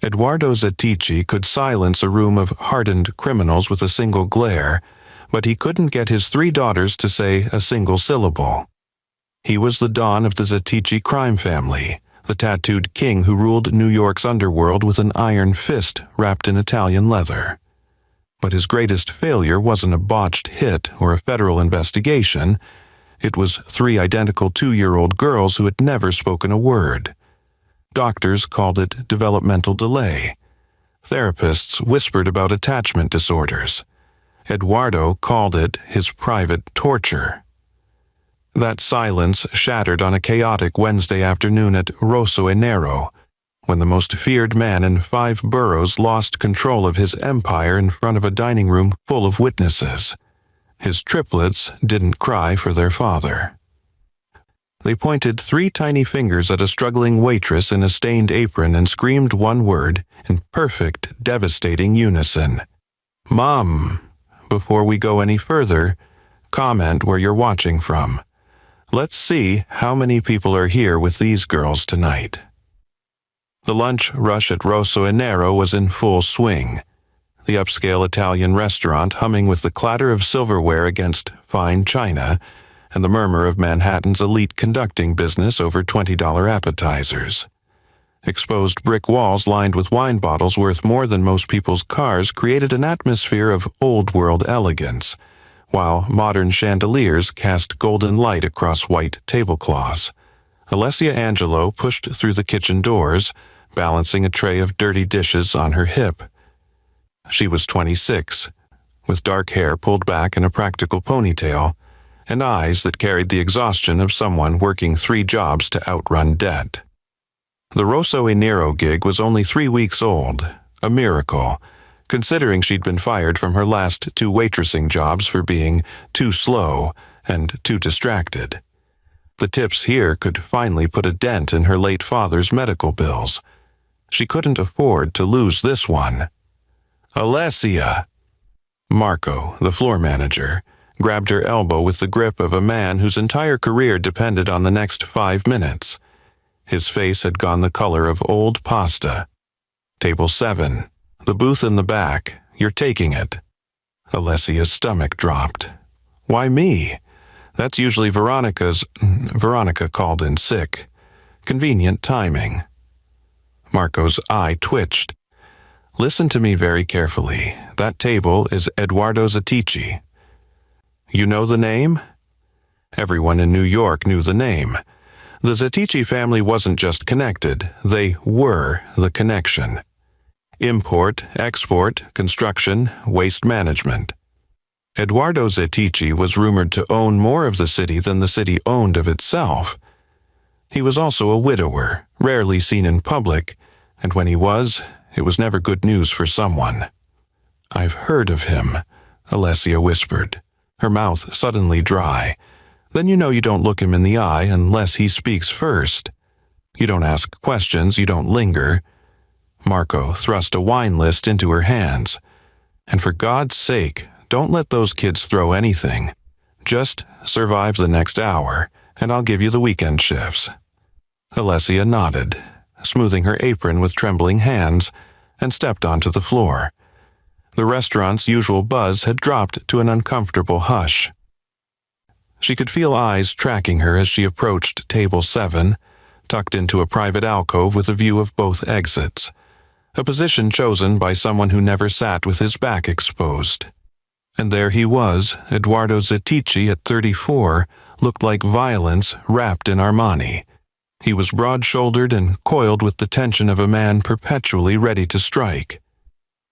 Eduardo Zattichi could silence a room of hardened criminals with a single glare, but he couldn't get his 3 daughters to say a single syllable. He was the don of the Zattichi crime family, the tattooed king who ruled New York's underworld with an iron fist wrapped in Italian leather. But his greatest failure wasn't a botched hit or a federal investigation. It was 3 identical 2-year-old girls who had never spoken a word. Doctors called it developmental delay. Therapists whispered about attachment disorders. Eduardo called it his private torture. That silence shattered on a chaotic Wednesday afternoon at Rosso e Nero, when the most feared man in 5 boroughs lost control of his empire in front of a dining room full of witnesses. His triplets didn't cry for their father. They pointed 3 tiny fingers at a struggling waitress in a stained apron and screamed one word in perfect, devastating unison. "Mom, before we go any further, comment where you're watching from. Let's see how many people are here with these girls tonight." The lunch rush at Rosso e Nero was in full swing. The upscale Italian restaurant humming with the clatter of silverware against fine china and the murmur of Manhattan's elite conducting business over $20 appetizers. Exposed brick walls lined with wine bottles worth more than most people's cars created an atmosphere of old-world elegance, while modern chandeliers cast golden light across white tablecloths. Alessia Angelo pushed through the kitchen doors, balancing a tray of dirty dishes on her hip. She was 26, with dark hair pulled back in a practical ponytail, and eyes that carried the exhaustion of someone working 3 jobs to outrun debt. The Rosso e Nero gig was only 3 weeks old, a miracle, considering she'd been fired from her last 2 waitressing jobs for being too slow and too distracted. The tips here could finally put a dent in her late father's medical bills. She couldn't afford to lose this one. "Alessia!" Marco, the floor manager, grabbed her elbow with the grip of a man whose entire career depended on the next 5 minutes. His face had gone the color of old pasta. "Table 7. The booth in the back. You're taking it." Alessia's stomach dropped. "Why me? That's usually Veronica's." Veronica called in sick. "Convenient timing." Marco's eye twitched. "Listen to me very carefully. That table is Eduardo Zattichi." "You know the name?" Everyone in New York knew the name. The Zattichi family wasn't just connected, they were the connection. Import, export, construction, waste management. Eduardo Zattichi was rumored to own more of the city than the city owned of itself. He was also a widower, rarely seen in public, and when he was, it was never good news for someone. "I've heard of him," Alessia whispered, her mouth suddenly dry. Then you know you don't look him in the eye unless he speaks first. You don't ask questions, you don't linger. Marco thrust a wine list into her hands. "And for God's sake, don't let those kids throw anything. Just survive the next hour, and I'll give you the weekend shifts." Alessia nodded, smoothing her apron with trembling hands, and stepped onto the floor. The restaurant's usual buzz had dropped to an uncomfortable hush. She could feel eyes tracking her as she approached table 7, tucked into a private alcove with a view of both exits, a position chosen by someone who never sat with his back exposed. And there he was, Eduardo Zattichi at 34, looked like violence wrapped in Armani. He was broad-shouldered and coiled with the tension of a man perpetually ready to strike.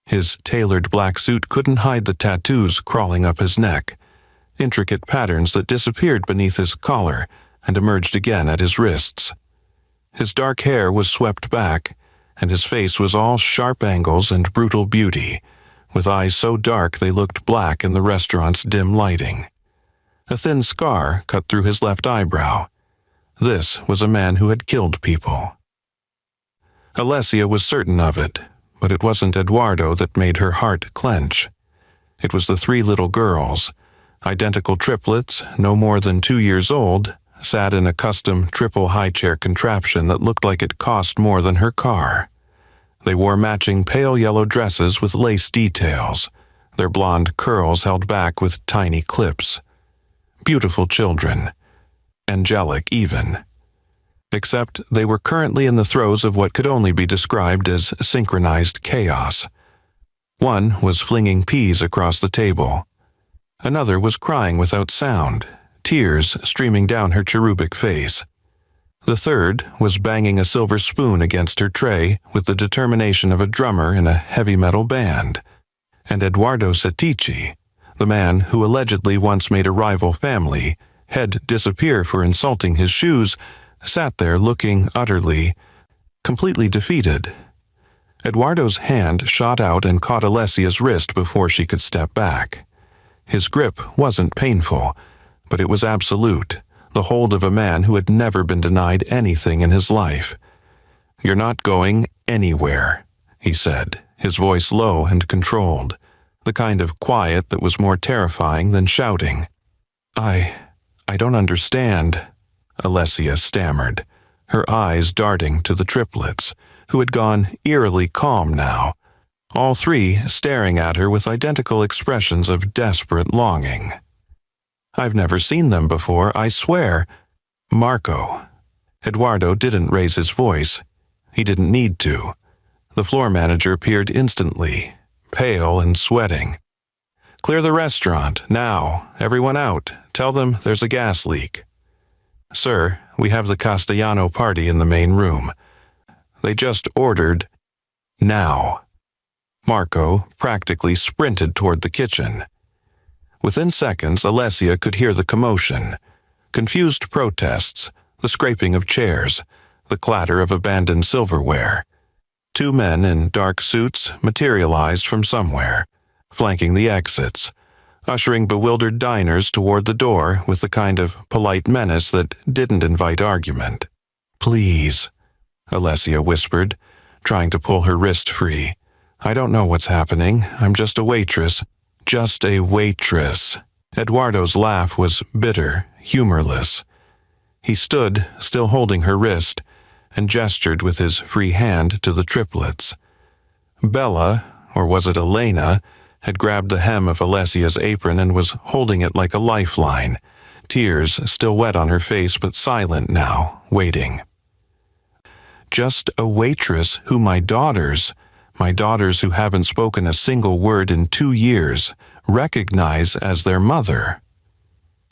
His tailored black suit couldn't hide the tattoos crawling up his neck, intricate patterns that disappeared beneath his collar and emerged again at his wrists. His dark hair was swept back, and his face was all sharp angles and brutal beauty, with eyes so dark they looked black in the restaurant's dim lighting. A thin scar cut through his left eyebrow. This was a man who had killed people. Alessia was certain of it, but it wasn't Eduardo that made her heart clench. It was the 3 little girls, identical triplets, no more than 2 years old, sat in a custom triple high-chair contraption that looked like it cost more than her car. They wore matching pale yellow dresses with lace details, their blonde curls held back with tiny clips. Beautiful children. Angelic even. Except they were currently in the throes of what could only be described as synchronized chaos. One was flinging peas across the table. Another was crying without sound, tears streaming down her cherubic face. The third was banging a silver spoon against her tray with the determination of a drummer in a heavy metal band. And Eduardo Satici, the man who allegedly once made a rival family head disappear for insulting his shoes, sat there looking utterly, completely defeated. Eduardo's hand shot out and caught Alessia's wrist before she could step back. His grip wasn't painful, but it was absolute, the hold of a man who had never been denied anything in his life. "You're not going anywhere," he said, his voice low and controlled, the kind of quiet that was more terrifying than shouting. I don't understand," Alessia stammered, her eyes darting to the triplets, who had gone eerily calm now, all three staring at her with identical expressions of desperate longing. "I've never seen them before, I swear." "Marco." Eduardo didn't raise his voice. He didn't need to. The floor manager appeared instantly, pale and sweating. "Clear the restaurant, now. Everyone out. Tell them there's a gas leak." "Sir, we have the Castellano party in the main room. They just ordered." "Now." Marco practically sprinted toward the kitchen. Within seconds, Alessia could hear the commotion. Confused protests, the scraping of chairs, the clatter of abandoned silverware. Two men in dark suits materialized from somewhere, flanking the exits, ushering bewildered diners toward the door with the kind of polite menace that didn't invite argument. "Please," Alessia whispered, trying to pull her wrist free. "I don't know what's happening. I'm just a waitress." "Just a waitress." Eduardo's laugh was bitter, humorless. He stood, still holding her wrist, and gestured with his free hand to the triplets. Bella, or was it Elena, had grabbed the hem of Alessia's apron and was holding it like a lifeline, tears still wet on her face but silent now, waiting. "Just a waitress who my daughters who haven't spoken a single word in 2 years, recognize as their mother."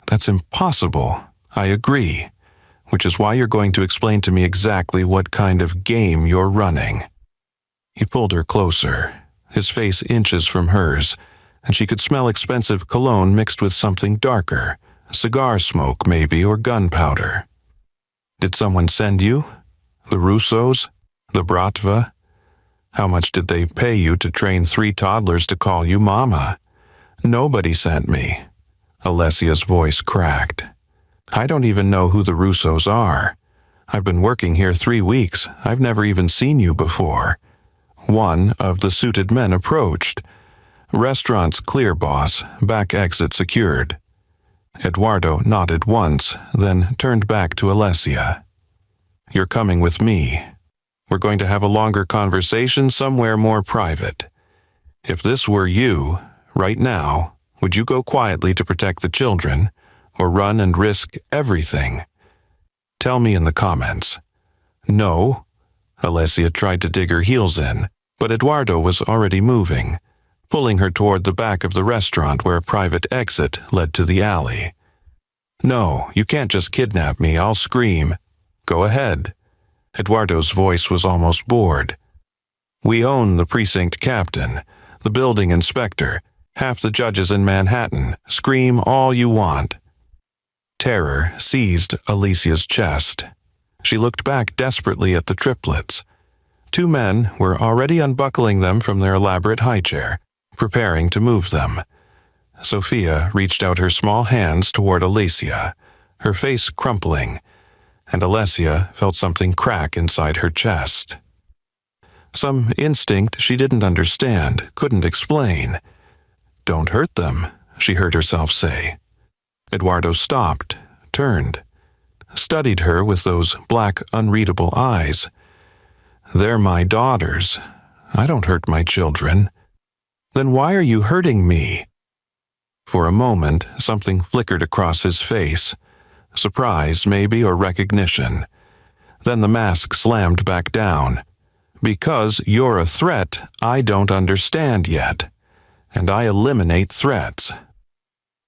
"That's impossible. I agree. Which is why you're going to explain to me exactly what kind of game you're running." He pulled her closer, his face inches from hers, and she could smell expensive cologne mixed with something darker, cigar smoke maybe, or gunpowder. "Did someone send you? The Russos? The Bratva? How much did they pay you to train 3 toddlers to call you Mama?" "Nobody sent me." Alessia's voice cracked. "I don't even know who the Russos are. I've been working here 3 weeks. I've never even seen you before." One of the suited men approached. "Restaurant's clear, boss. Back exit secured." Eduardo nodded once, then turned back to Alessia. "You're coming with me. We're going to have a longer conversation somewhere more private. If this were you, right now, would you go quietly to protect the children, or run and risk everything? Tell me in the comments." "No." Alessia tried to dig her heels in, but Eduardo was already moving, pulling her toward the back of the restaurant where a private exit led to the alley. "No, you can't just kidnap me. I'll scream." "Go ahead." Eduardo's voice was almost bored. "We own the precinct captain, the building inspector, half the judges in Manhattan. Scream all you want." Terror seized Alicia's chest. She looked back desperately at the triplets. 2 men were already unbuckling them from their elaborate high chair, preparing to move them. Sophia reached out her small hands toward Alicia, her face crumpling, and Alessia felt something crack inside her chest. Some instinct she didn't understand, couldn't explain. "Don't hurt them," she heard herself say. Eduardo stopped, turned, studied her with those black, unreadable eyes. "They're my daughters. I don't hurt my children." "Then why are you hurting me?" For a moment, something flickered across his face. Surprise, maybe, or recognition. Then the mask slammed back down. "Because you're a threat I don't understand yet. And I eliminate threats."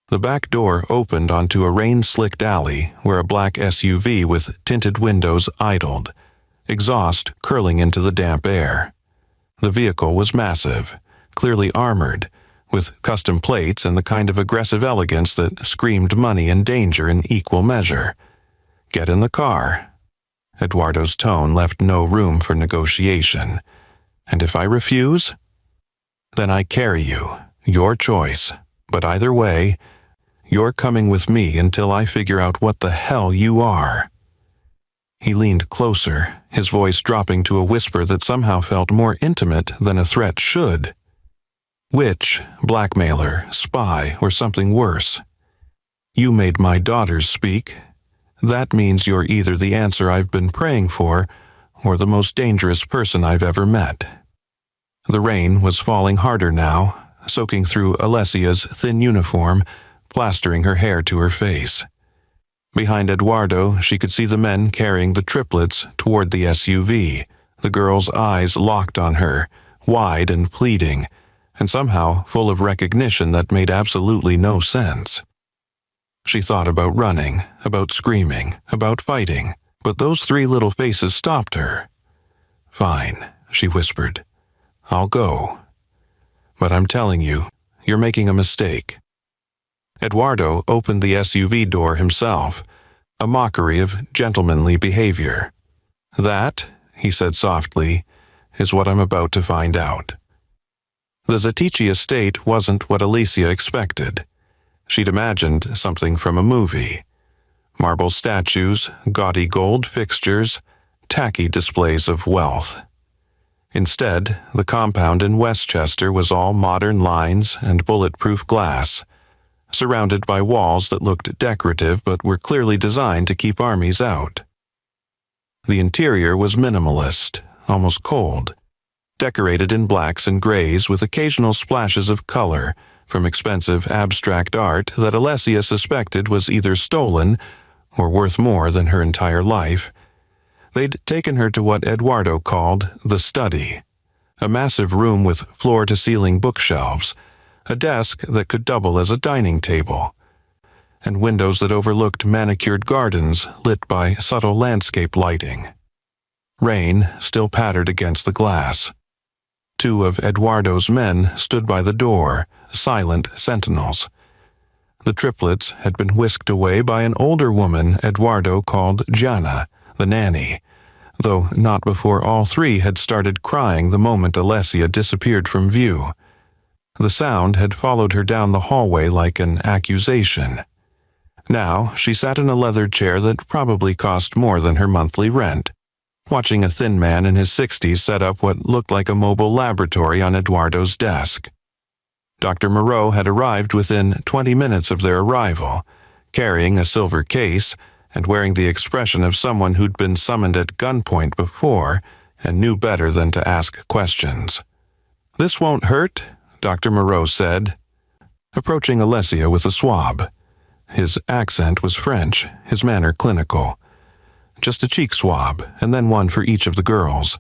The back door opened onto a rain-slicked alley where a black SUV with tinted windows idled, exhaust curling into the damp air. The vehicle was massive, clearly armored, with custom plates and the kind of aggressive elegance that screamed money and danger in equal measure. "Get in the car." Eduardo's tone left no room for negotiation. "And if I refuse? Then I carry you. Your choice. But either way, you're coming with me until I figure out what the hell you are." He leaned closer, his voice dropping to a whisper that somehow felt more intimate than a threat should. "Witch, blackmailer, spy, or something worse. You made my daughters speak. That means you're either the answer I've been praying for, or the most dangerous person I've ever met." The rain was falling harder now, soaking through Alessia's thin uniform, plastering her hair to her face. Behind Eduardo, she could see the men carrying the triplets toward the SUV, the girl's eyes locked on her, wide and pleading, and somehow full of recognition that made absolutely no sense. She thought about running, about screaming, about fighting, but those three little faces stopped her. "Fine," she whispered. "I'll go. But I'm telling you, you're making a mistake." Eduardo opened the SUV door himself, a mockery of gentlemanly behavior. "That," he said softly, "is what I'm about to find out." The Zatici estate wasn't what Alicia expected. She'd imagined something from a movie. Marble statues, gaudy gold fixtures, tacky displays of wealth. Instead, the compound in Westchester was all modern lines and bulletproof glass, surrounded by walls that looked decorative but were clearly designed to keep armies out. The interior was minimalist, almost cold, decorated in blacks and grays with occasional splashes of color from expensive abstract art that Alessia suspected was either stolen or worth more than her entire life. They'd taken her to what Eduardo called the study, a massive room with floor-to-ceiling bookshelves, a desk that could double as a dining table, and windows that overlooked manicured gardens lit by subtle landscape lighting. Rain still pattered against the glass. Two of Eduardo's men stood by the door, silent sentinels. The triplets had been whisked away by an older woman Eduardo called Gianna, the nanny, though not before all three had started crying the moment Alessia disappeared from view. The sound had followed her down the hallway like an accusation. Now she sat in a leather chair that probably cost more than her monthly rent, watching a thin man in his 60s set up what looked like a mobile laboratory on Eduardo's desk. Dr. Moreau had arrived within 20 minutes of their arrival, carrying a silver case and wearing the expression of someone who'd been summoned at gunpoint before and knew better than to ask questions. "This won't hurt," Dr. Moreau said, approaching Alessia with a swab. His accent was French, his manner clinical. "Just a cheek swab, and then one for each of the girls."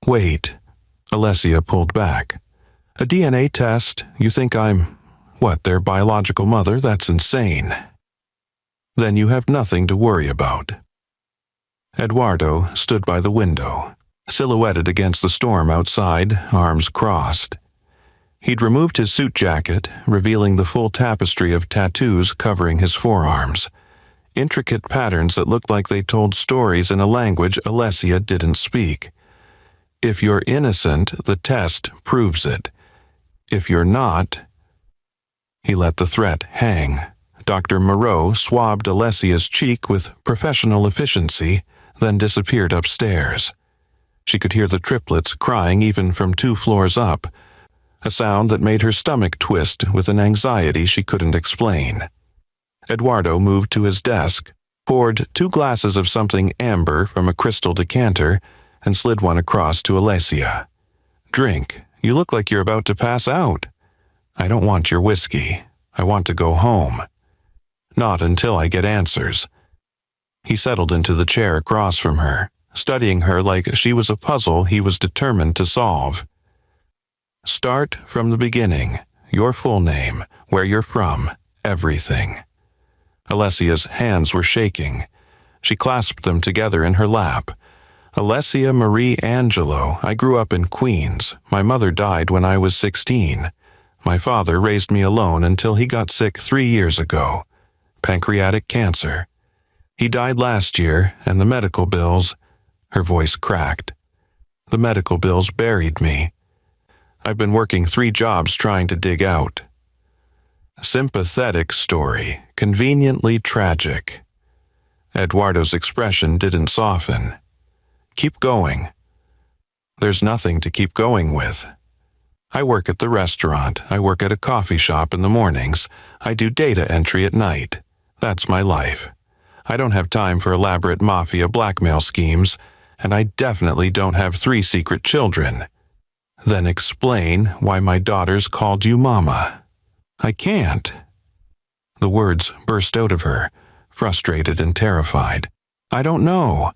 "Wait," Alessia pulled back. "A DNA test? You think I'm, their biological mother? That's insane." "Then you have nothing to worry about." Eduardo stood by the window, silhouetted against the storm outside, arms crossed. He'd removed his suit jacket, revealing the full tapestry of tattoos covering his forearms, intricate patterns that looked like they told stories in a language Alessia didn't speak. If you're innocent, the test proves it. If you're not... He let the threat hang. Dr. Moreau swabbed Alessia's cheek with professional efficiency, then disappeared upstairs. She could hear the triplets crying even from 2 floors up, a sound that made her stomach twist with an anxiety she couldn't explain. Eduardo moved to his desk, poured 2 glasses of something amber from a crystal decanter, and slid one across to Alessia. Drink. You look like you're about to pass out." "I don't want your whiskey. I want to go home." "Not until I get answers." He settled into the chair across from her, studying her like she was a puzzle he was determined to solve. "Start from the beginning. Your full name, where you're from, everything." Alessia's hands were shaking. She clasped them together in her lap. "Alessia Marie Angelo. I grew up in Queens. My mother died when I was 16. My father raised me alone until he got sick 3 years ago. Pancreatic cancer. He died last year, and the medical bills—" Her voice cracked. "The medical bills buried me. I've been working 3 jobs trying to dig out." Sympathetic story, conveniently tragic. Eduardo's expression didn't soften. "Keep going." "There's nothing to keep going with. I work at the restaurant. I work at a coffee shop in the mornings. I do data entry at night. That's my life. I don't have time for elaborate mafia blackmail schemes, and I definitely don't have 3 secret children." "Then explain why my daughters called you Mama." "I can't." The words burst out of her, frustrated and terrified. "I don't know.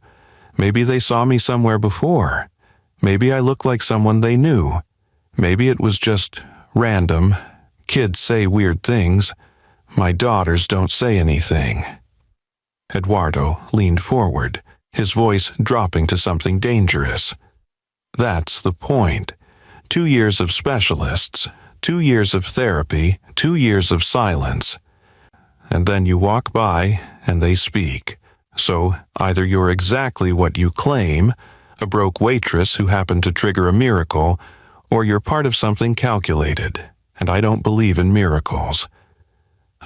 Maybe they saw me somewhere before. Maybe I look like someone they knew. Maybe it was just random. Kids say weird things. My daughters don't say anything." Eduardo leaned forward, his voice dropping to something dangerous. "That's the point. 2 years of specialists, 2 years of therapy, 2 years of silence. And then you walk by and they speak. So either you're exactly what you claim, a broke waitress who happened to trigger a miracle, or you're part of something calculated, and I don't believe in miracles."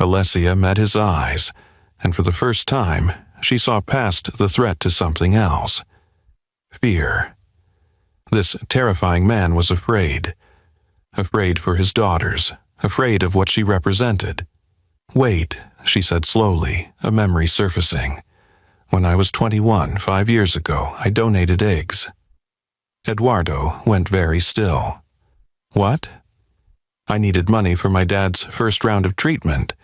Alessia met his eyes, and for the first time, she saw past the threat to something else. Fear. This terrifying man was afraid. Afraid for his daughters, afraid of what she represented. "Wait," she said slowly, a memory surfacing. "When I was 21, 5 years ago, I donated eggs." Eduardo went very still. "What?" "I needed money for my dad's first round of treatment.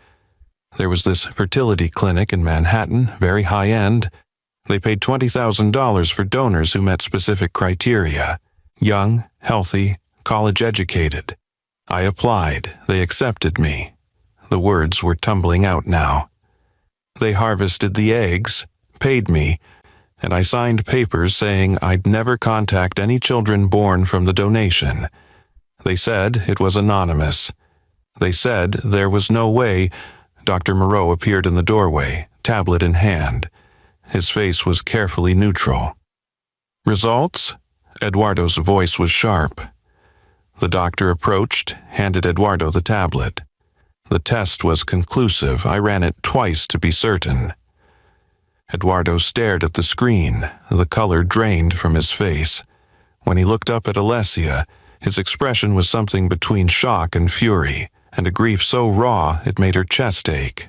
There was this fertility clinic in Manhattan, very high-end. They paid $20,000 for donors who met specific criteria. Young, healthy, college-educated. I applied. They accepted me." The words were tumbling out now. "They harvested the eggs, paid me, and I signed papers saying I'd never contact any children born from the donation. They said it was anonymous. They said there was no way—" Dr. Moreau appeared in the doorway, tablet in hand. His face was carefully neutral. "Results?" Eduardo's voice was sharp. The doctor approached, handed Eduardo the tablet. "The test was conclusive. I ran it twice to be certain." Eduardo stared at the screen, the color drained from his face. When he looked up at Alessia, his expression was something between shock and fury, and a grief so raw it made her chest ache.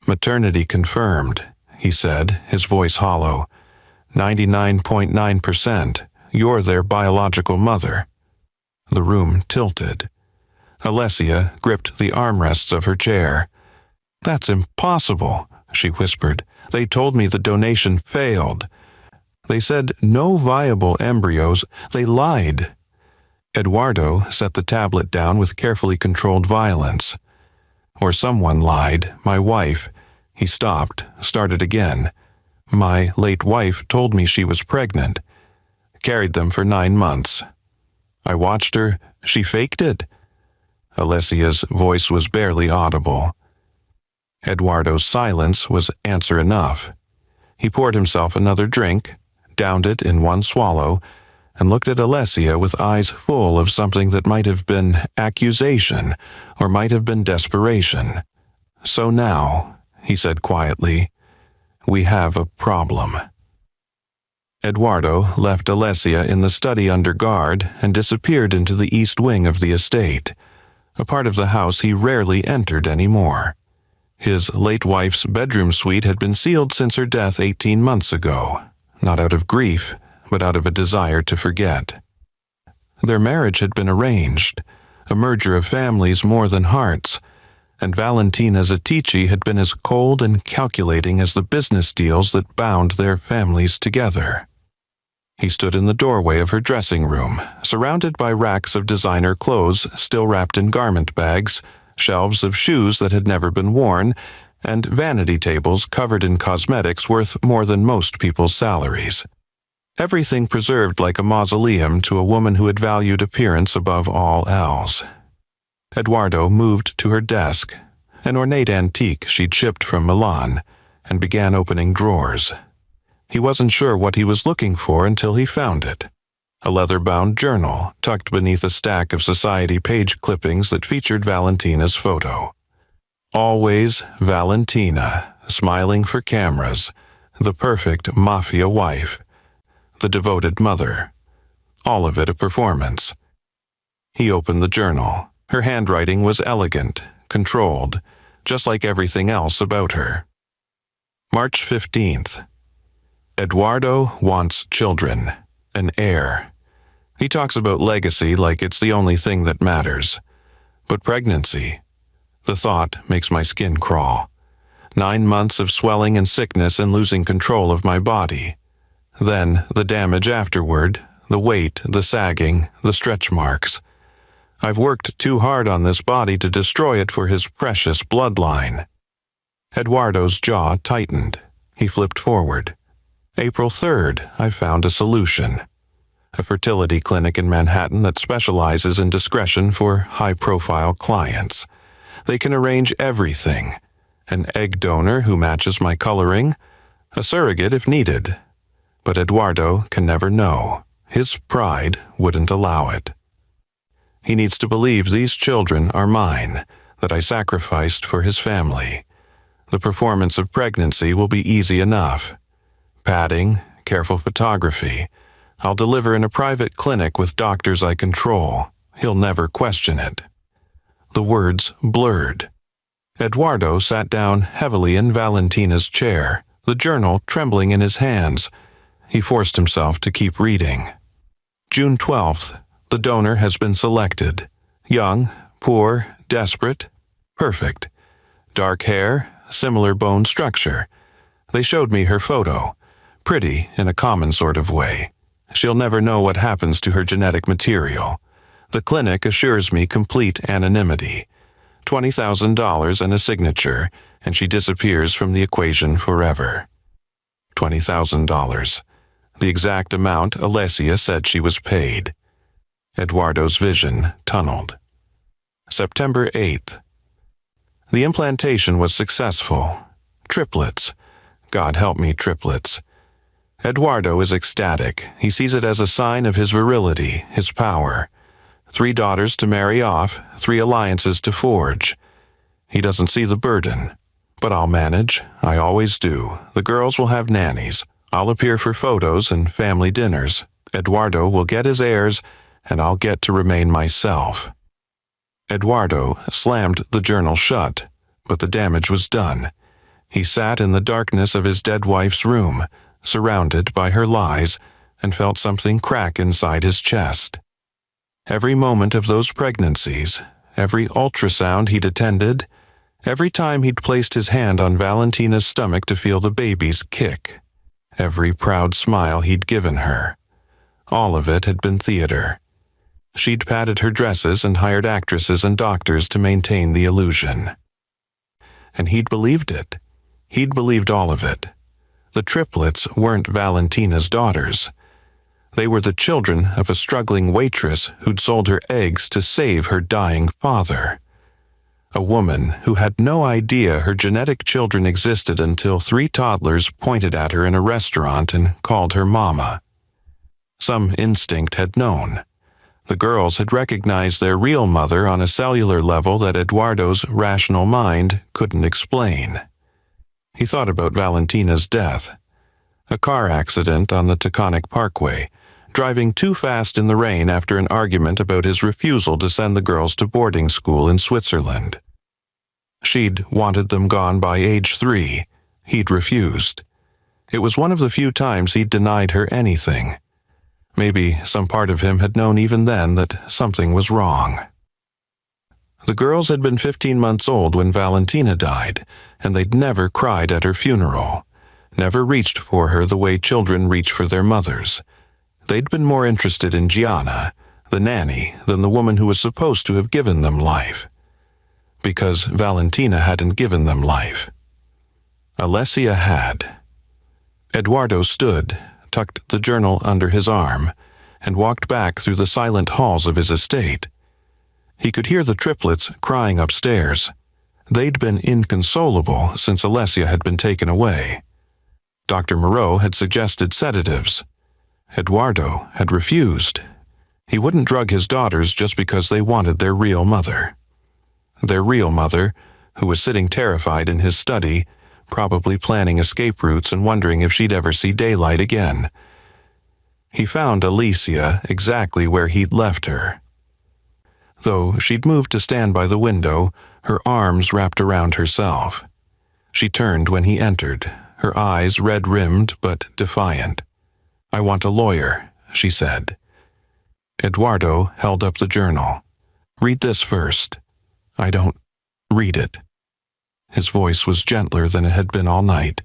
"Maternity confirmed," he said, his voice hollow. 99.9%. You're their biological mother." The room tilted. Alessia gripped the armrests of her chair. "That's impossible," she whispered. "They told me the donation failed. They said no viable embryos. They lied." Eduardo set the tablet down with carefully controlled violence. "Or someone lied. My wife." He stopped, started again. "My late wife told me she was pregnant. Carried them for 9 months. I watched her. She faked it." Alessia's voice was barely audible. Eduardo's silence was answer enough. He poured himself another drink, downed it in one swallow, and looked at Alessia with eyes full of something that might have been accusation or might have been desperation. "So now," he said quietly, "we have a problem." Eduardo left Alessia in the study under guard and disappeared into the east wing of the estate, a part of the house he rarely entered anymore. His late wife's bedroom suite had been sealed since her death 18 months ago, not out of grief, but out of a desire to forget. Their marriage had been arranged, a merger of families more than hearts, and Valentina Zatici had been as cold and calculating as the business deals that bound their families together. He stood in the doorway of her dressing room, surrounded by racks of designer clothes still wrapped in garment bags, shelves of shoes that had never been worn, and vanity tables covered in cosmetics worth more than most people's salaries. Everything preserved like a mausoleum to a woman who had valued appearance above all else. Eduardo moved to her desk, an ornate antique she'd shipped from Milan, and began opening drawers. He wasn't sure what he was looking for until he found it. A leather-bound journal tucked beneath a stack of society page clippings that featured Valentina's photo. Always Valentina, smiling for cameras, the perfect Mafia wife, the devoted mother. All of it a performance. He opened the journal. Her handwriting was elegant, controlled, just like everything else about her. March 15th. Eduardo wants children, an heir. He talks about legacy like it's the only thing that matters. But pregnancy, the thought makes my skin crawl. 9 months of swelling and sickness and losing control of my body. Then the damage afterward, the weight, the sagging, the stretch marks. I've worked too hard on this body to destroy it for his precious bloodline. Eduardo's jaw tightened. He flipped forward. April 3rd, I found a solution. A fertility clinic in Manhattan that specializes in discretion for high-profile clients. They can arrange everything. An egg donor who matches my coloring, a surrogate if needed. But Eduardo can never know. His pride wouldn't allow it. He needs to believe these children are mine, that I sacrificed for his family. The performance of pregnancy will be easy enough. Padding, careful photography. I'll deliver in a private clinic with doctors I control. He'll never question it. The words blurred. Eduardo sat down heavily in Valentina's chair, the journal trembling in his hands. He forced himself to keep reading. June 12th. The donor has been selected. Young, poor, desperate, perfect. Dark hair, similar bone structure. They showed me her photo. Pretty in a common sort of way. She'll never know what happens to her genetic material. The clinic assures me complete anonymity. $20,000 and a signature, and she disappears from the equation forever. $20,000. The exact amount Alessia said she was paid. Eduardo's vision tunneled. September 8th. The implantation was successful. Triplets. God help me, triplets. Eduardo is ecstatic. He sees it as a sign of his virility, his power. 3 daughters to marry off, 3 alliances to forge. He doesn't see the burden. But I'll manage. I always do. The girls will have nannies. I'll appear for photos and family dinners. Eduardo will get his heirs, and I'll get to remain myself. Eduardo slammed the journal shut, but the damage was done. He sat in the darkness of his dead wife's room, surrounded by her lies, and felt something crack inside his chest. Every moment of those pregnancies, every ultrasound he'd attended, every time he'd placed his hand on Valentina's stomach to feel the baby's kick, every proud smile he'd given her, all of it had been theater. She'd padded her dresses and hired actresses and doctors to maintain the illusion. And he'd believed it. He'd believed all of it. The triplets weren't Valentina's daughters. They were the children of a struggling waitress who'd sold her eggs to save her dying father. A woman who had no idea her genetic children existed until 3 toddlers pointed at her in a restaurant and called her mama. Some instinct had known. The girls had recognized their real mother on a cellular level that Eduardo's rational mind couldn't explain. He thought about Valentina's death. A car accident on the Taconic Parkway, driving too fast in the rain after an argument about his refusal to send the girls to boarding school in Switzerland. She'd wanted them gone by age 3. He'd refused. It was one of the few times he'd denied her anything. Maybe some part of him had known even then that something was wrong. The girls had been 15 months old when Valentina died, and they'd never cried at her funeral, never reached for her the way children reach for their mothers. They'd been more interested in Gianna, the nanny, than the woman who was supposed to have given them life. Because Valentina hadn't given them life. Alessia had. Eduardo stood, tucked the journal under his arm, and walked back through the silent halls of his estate. He could hear the triplets crying upstairs. They'd been inconsolable since Alessia had been taken away. Dr. Moreau had suggested sedatives. Eduardo had refused. He wouldn't drug his daughters just because they wanted their real mother. Their real mother, who was sitting terrified in his study, probably planning escape routes and wondering if she'd ever see daylight again. He found Alicia exactly where he'd left her. Though she'd moved to stand by the window, her arms wrapped around herself. She turned when he entered, her eyes red-rimmed but defiant. "I want a lawyer," she said. Eduardo held up the journal. "Read this first." "I don't read it." His voice was gentler than it had been all night.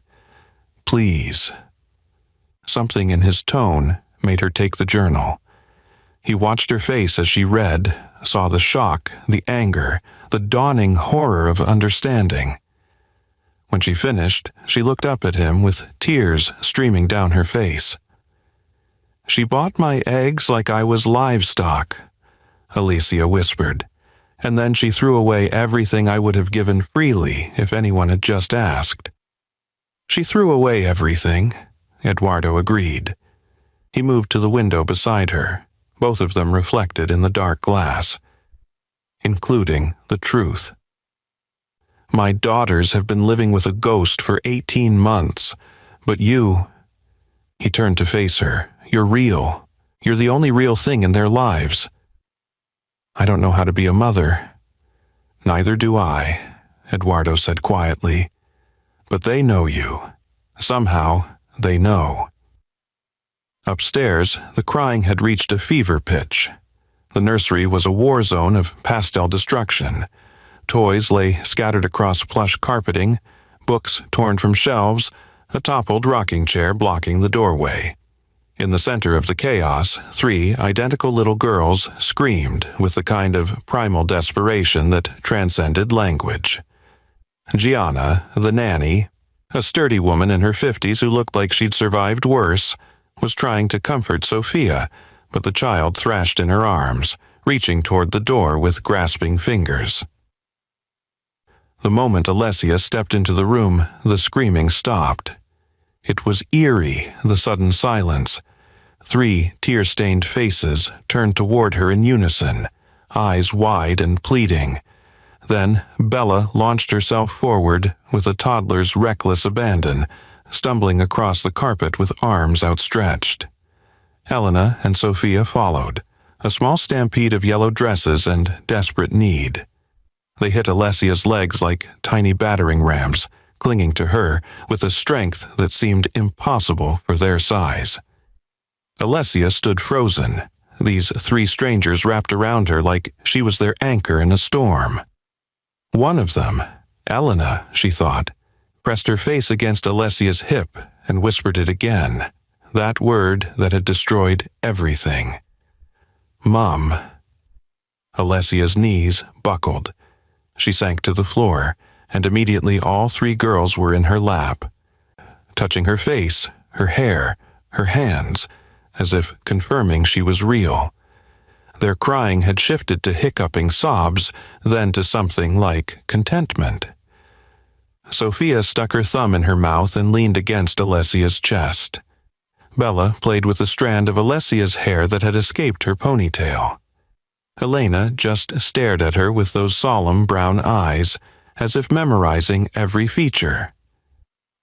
"Please." Something in his tone made her take the journal. He watched her face as she read, saw the shock, the anger, the dawning horror of understanding. When she finished, she looked up at him with tears streaming down her face. "She bought my eggs like I was livestock," Alicia whispered, "and then she threw away everything I would have given freely if anyone had just asked." "She threw away everything," Eduardo agreed. He moved to the window beside her, both of them reflected in the dark glass, including the truth. "My daughters have been living with a ghost for 18 months, but you—" He turned to face her. "You're real. You're the only real thing in their lives." "I don't know how to be a mother." "Neither do I," Eduardo said quietly. "But they know you. Somehow, they know." Upstairs, the crying had reached a fever pitch. The nursery was a war zone of pastel destruction. Toys lay scattered across plush carpeting, books torn from shelves, a toppled rocking chair blocking the doorway. In the center of the chaos, 3 identical little girls screamed with the kind of primal desperation that transcended language. Gianna, the nanny, a sturdy woman in her 50s who looked like she'd survived worse, was trying to comfort Sophia, but the child thrashed in her arms, reaching toward the door with grasping fingers. The moment Alessia stepped into the room, the screaming stopped. It was eerie, the sudden silence. 3 tear-stained faces turned toward her in unison, eyes wide and pleading. Then Bella launched herself forward with a toddler's reckless abandon, stumbling across the carpet with arms outstretched. Elena and Sophia followed, a small stampede of yellow dresses and desperate need. They hit Alessia's legs like tiny battering rams, clinging to her with a strength that seemed impossible for their size. Alessia stood frozen, these 3 strangers wrapped around her like she was their anchor in a storm. One of them, Elena, she thought, pressed her face against Alessia's hip and whispered it again, that word that had destroyed everything. "Mom." Alessia's knees buckled. She sank to the floor, and immediately all 3 girls were in her lap, touching her face, her hair, her hands, as if confirming she was real. Their crying had shifted to hiccuping sobs, then to something like contentment. Sophia stuck her thumb in her mouth and leaned against Alessia's chest. Bella played with a strand of Alessia's hair that had escaped her ponytail. Elena just stared at her with those solemn brown eyes, as if memorizing every feature.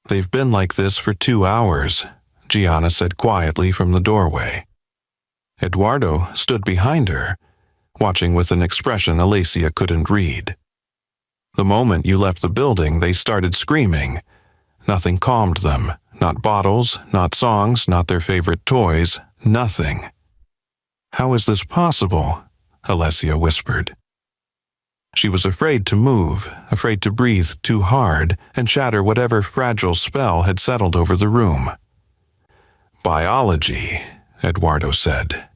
"They've been like this for 2 hours," Gianna said quietly from the doorway. Eduardo stood behind her, watching with an expression Alessia couldn't read. "The moment you left the building, they started screaming. Nothing calmed them, not bottles, not songs, not their favorite toys, nothing. "How is this possible?" Alessia whispered. She was afraid to move, afraid to breathe too hard and shatter whatever fragile spell had settled over the room. "Biology," Eduardo said.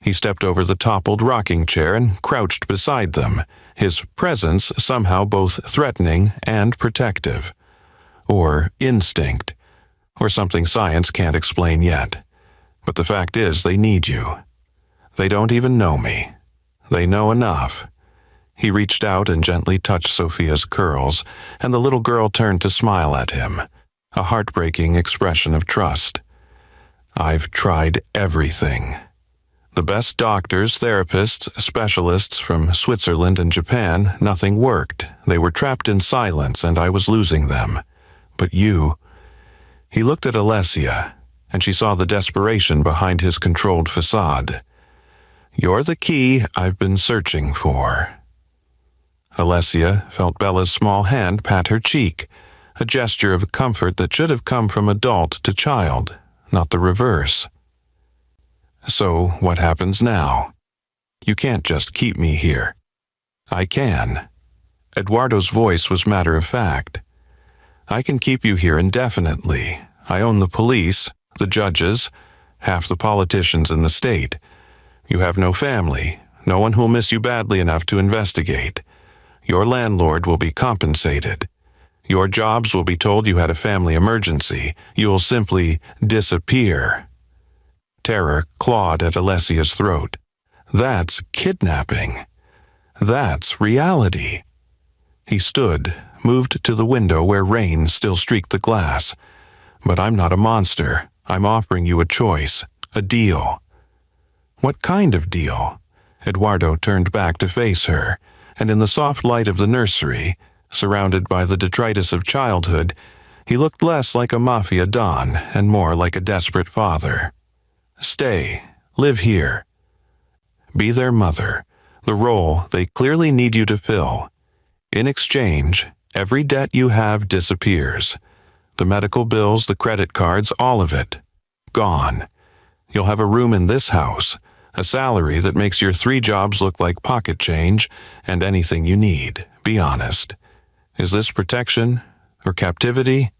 He stepped over the toppled rocking chair and crouched beside them, his presence somehow both threatening and protective. Or instinct, or something science can't explain yet. But the fact is, they need you. They don't even know me. They know enough. He reached out and gently touched Sophia's curls, and the little girl turned to smile at him, a heartbreaking expression of trust. "I've tried everything. The best doctors, therapists, specialists from Switzerland and Japan, nothing worked. They were trapped in silence, and I was losing them. But you..." He looked at Alessia, and she saw the desperation behind his controlled facade. "You're the key I've been searching for." Alessia felt Bella's small hand pat her cheek, a gesture of comfort that should have come from adult to child, not the reverse. "So what happens now? You can't just keep me here." "I can." Eduardo's voice was matter-of-fact. "I can keep you here indefinitely. I own the police, the judges, half the politicians in the state. You have no family, no one who'll miss you badly enough to investigate. Your landlord will be compensated. Your jobs will be told you had a family emergency. You'll simply disappear." Terror clawed at Alessia's throat. "That's kidnapping. That's reality." He stood, moved to the window where rain still streaked the glass. "But I'm not a monster. I'm offering you a choice, a deal." "What kind of deal?" Eduardo turned back to face her, and in the soft light of the nursery, surrounded by the detritus of childhood, he looked less like a Mafia don and more like a desperate father. "Stay. Live here. Be their mother, the role they clearly need you to fill. In exchange, every debt you have disappears. The medical bills, the credit cards, all of it. Gone. You'll have a room in this house, a salary that makes your 3 jobs look like pocket change, and anything you need. Be honest. Is this protection or captivity?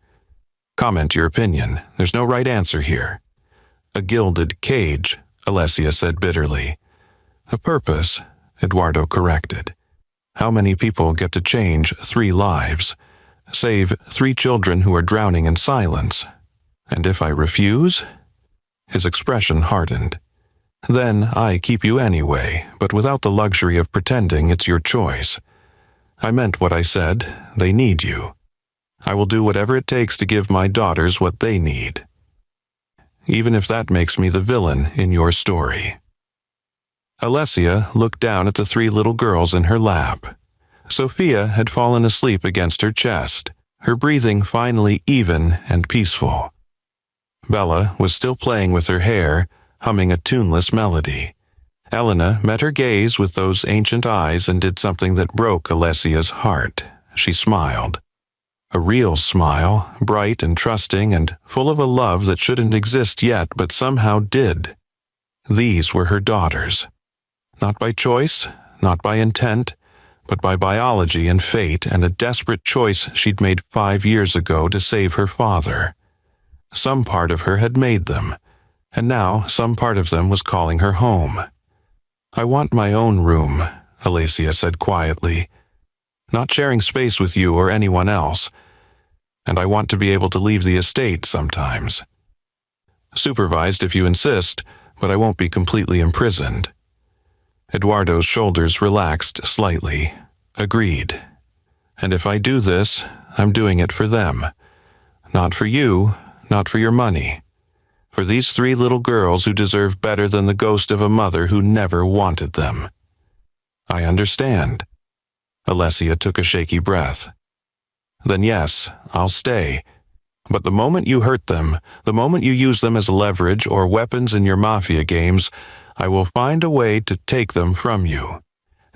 Comment your opinion. There's no right answer here." "A gilded cage," Alessia said bitterly. "A purpose," Eduardo corrected. "How many people get to change 3 lives? Save 3 children who are drowning in silence? And if I refuse?" His expression hardened. "Then I keep you anyway, but without the luxury of pretending it's your choice. I meant what I said. They need you. I will do whatever it takes to give my daughters what they need. Even if that makes me the villain in your story." Alessia looked down at the 3 little girls in her lap. Sophia had fallen asleep against her chest, her breathing finally even and peaceful. Bella was still playing with her hair, humming a tuneless melody. Elena met her gaze with those ancient eyes and did something that broke Alessia's heart. She smiled. A real smile, bright and trusting and full of a love that shouldn't exist yet but somehow did. These were her daughters. Not by choice, not by intent, but by biology and fate and a desperate choice she'd made 5 years ago to save her father. Some part of her had made them, and now some part of them was calling her home. "I want my own room," Alessia said quietly. "Not sharing space with you or anyone else. And I want to be able to leave the estate sometimes. Supervised if you insist, but I won't be completely imprisoned." Eduardo's shoulders relaxed slightly. "Agreed. And if I do this, I'm doing it for them. Not for you, not for your money. For these 3 little girls who deserve better than the ghost of a mother who never wanted them." "I understand." Alessia took a shaky breath. "Then yes, I'll stay. But the moment you hurt them, the moment you use them as leverage or weapons in your Mafia games, I will find a way to take them from you.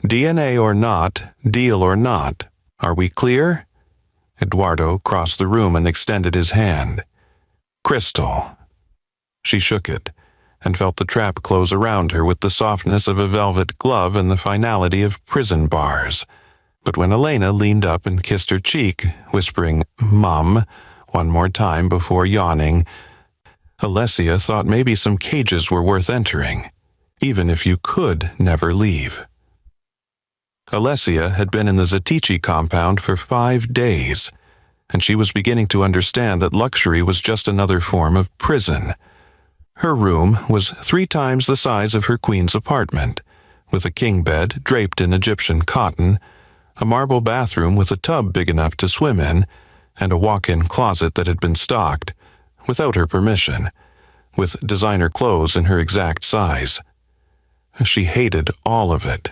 DNA or not, deal or not. Are we clear?" Eduardo crossed the room and extended his hand. "Crystal." She shook it, and felt the trap close around her with the softness of a velvet glove and the finality of prison bars. But when Elena leaned up and kissed her cheek, whispering, "Mum," one more time before yawning, Alessia thought maybe some cages were worth entering, even if you could never leave. Alessia had been in the Zatici compound for 5 days, and she was beginning to understand that luxury was just another form of prison. Her room was 3 times the size of her queen's apartment, with a king bed draped in Egyptian cotton, a marble bathroom with a tub big enough to swim in, and a walk-in closet that had been stocked, without her permission, with designer clothes in her exact size. She hated all of it.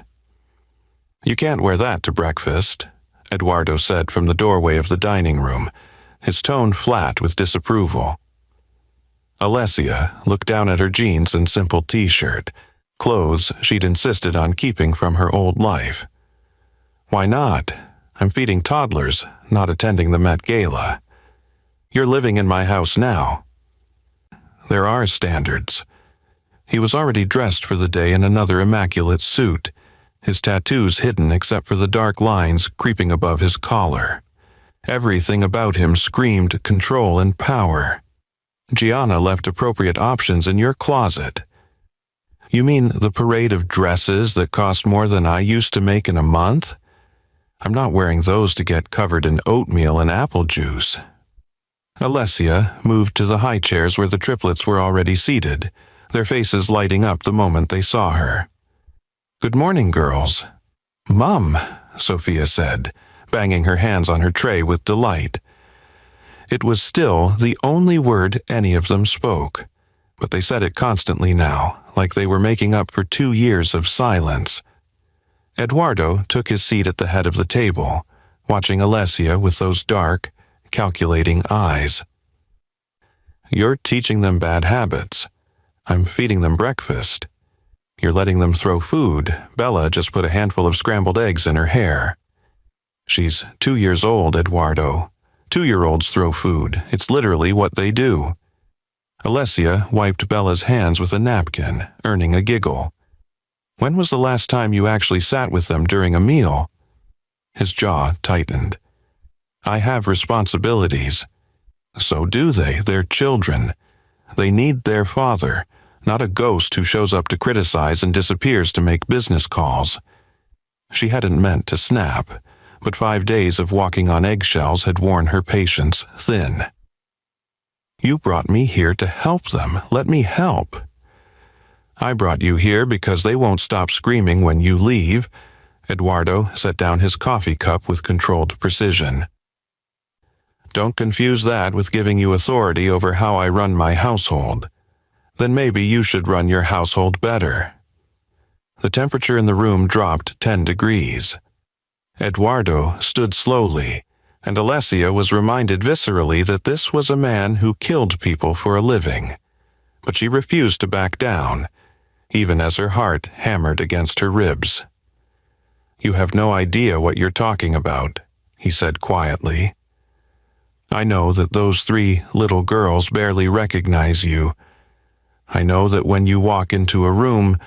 "You can't wear that to breakfast," Eduardo said from the doorway of the dining room, his tone flat with disapproval. Alessia looked down at her jeans and simple t-shirt, clothes she'd insisted on keeping from her old life. "Why not? I'm feeding toddlers, not attending the Met Gala. You're living in my house now." "There are standards." He was already dressed for the day in another immaculate suit, his tattoos hidden except for the dark lines creeping above his collar. Everything about him screamed control and power. "Gianna left appropriate options in your closet." "You mean the parade of dresses that cost more than I used to make in a month? I'm not wearing those to get covered in oatmeal and apple juice." Alessia moved to the high chairs where the triplets were already seated, their faces lighting up the moment they saw her. "Good morning, girls." "Mum," Sophia said, banging her hands on her tray with delight. It was still the only word any of them spoke, but they said it constantly now, like they were making up for 2 years of silence. Eduardo took his seat at the head of the table, watching Alessia with those dark, calculating eyes. "You're teaching them bad habits. I'm feeding them breakfast. You're letting them throw food. Bella just put a handful of scrambled eggs in her hair." "She's 2 years old, Eduardo. 2-year-olds throw food. It's literally what they do." Alessia wiped Bella's hands with a napkin, earning a giggle. "When was the last time you actually sat with them during a meal?" His jaw tightened. "I have responsibilities." "So do they. They're children. They need their father, not a ghost who shows up to criticize and disappears to make business calls." She hadn't meant to snap, but 5 days of walking on eggshells had worn her patience thin. "You brought me here to help them. Let me help." "I brought you here because they won't stop screaming when you leave." Eduardo set down his coffee cup with controlled precision. "Don't confuse that with giving you authority over how I run my household. Then maybe you should run your household better." The temperature in the room dropped 10 degrees. Eduardo stood slowly, and Alessia was reminded viscerally that this was a man who killed people for a living. But she refused to back down, even as her heart hammered against her ribs. "You have no idea what you're talking about," he said quietly. "I know that those 3 little girls barely recognize you. I know that when you walk into a room,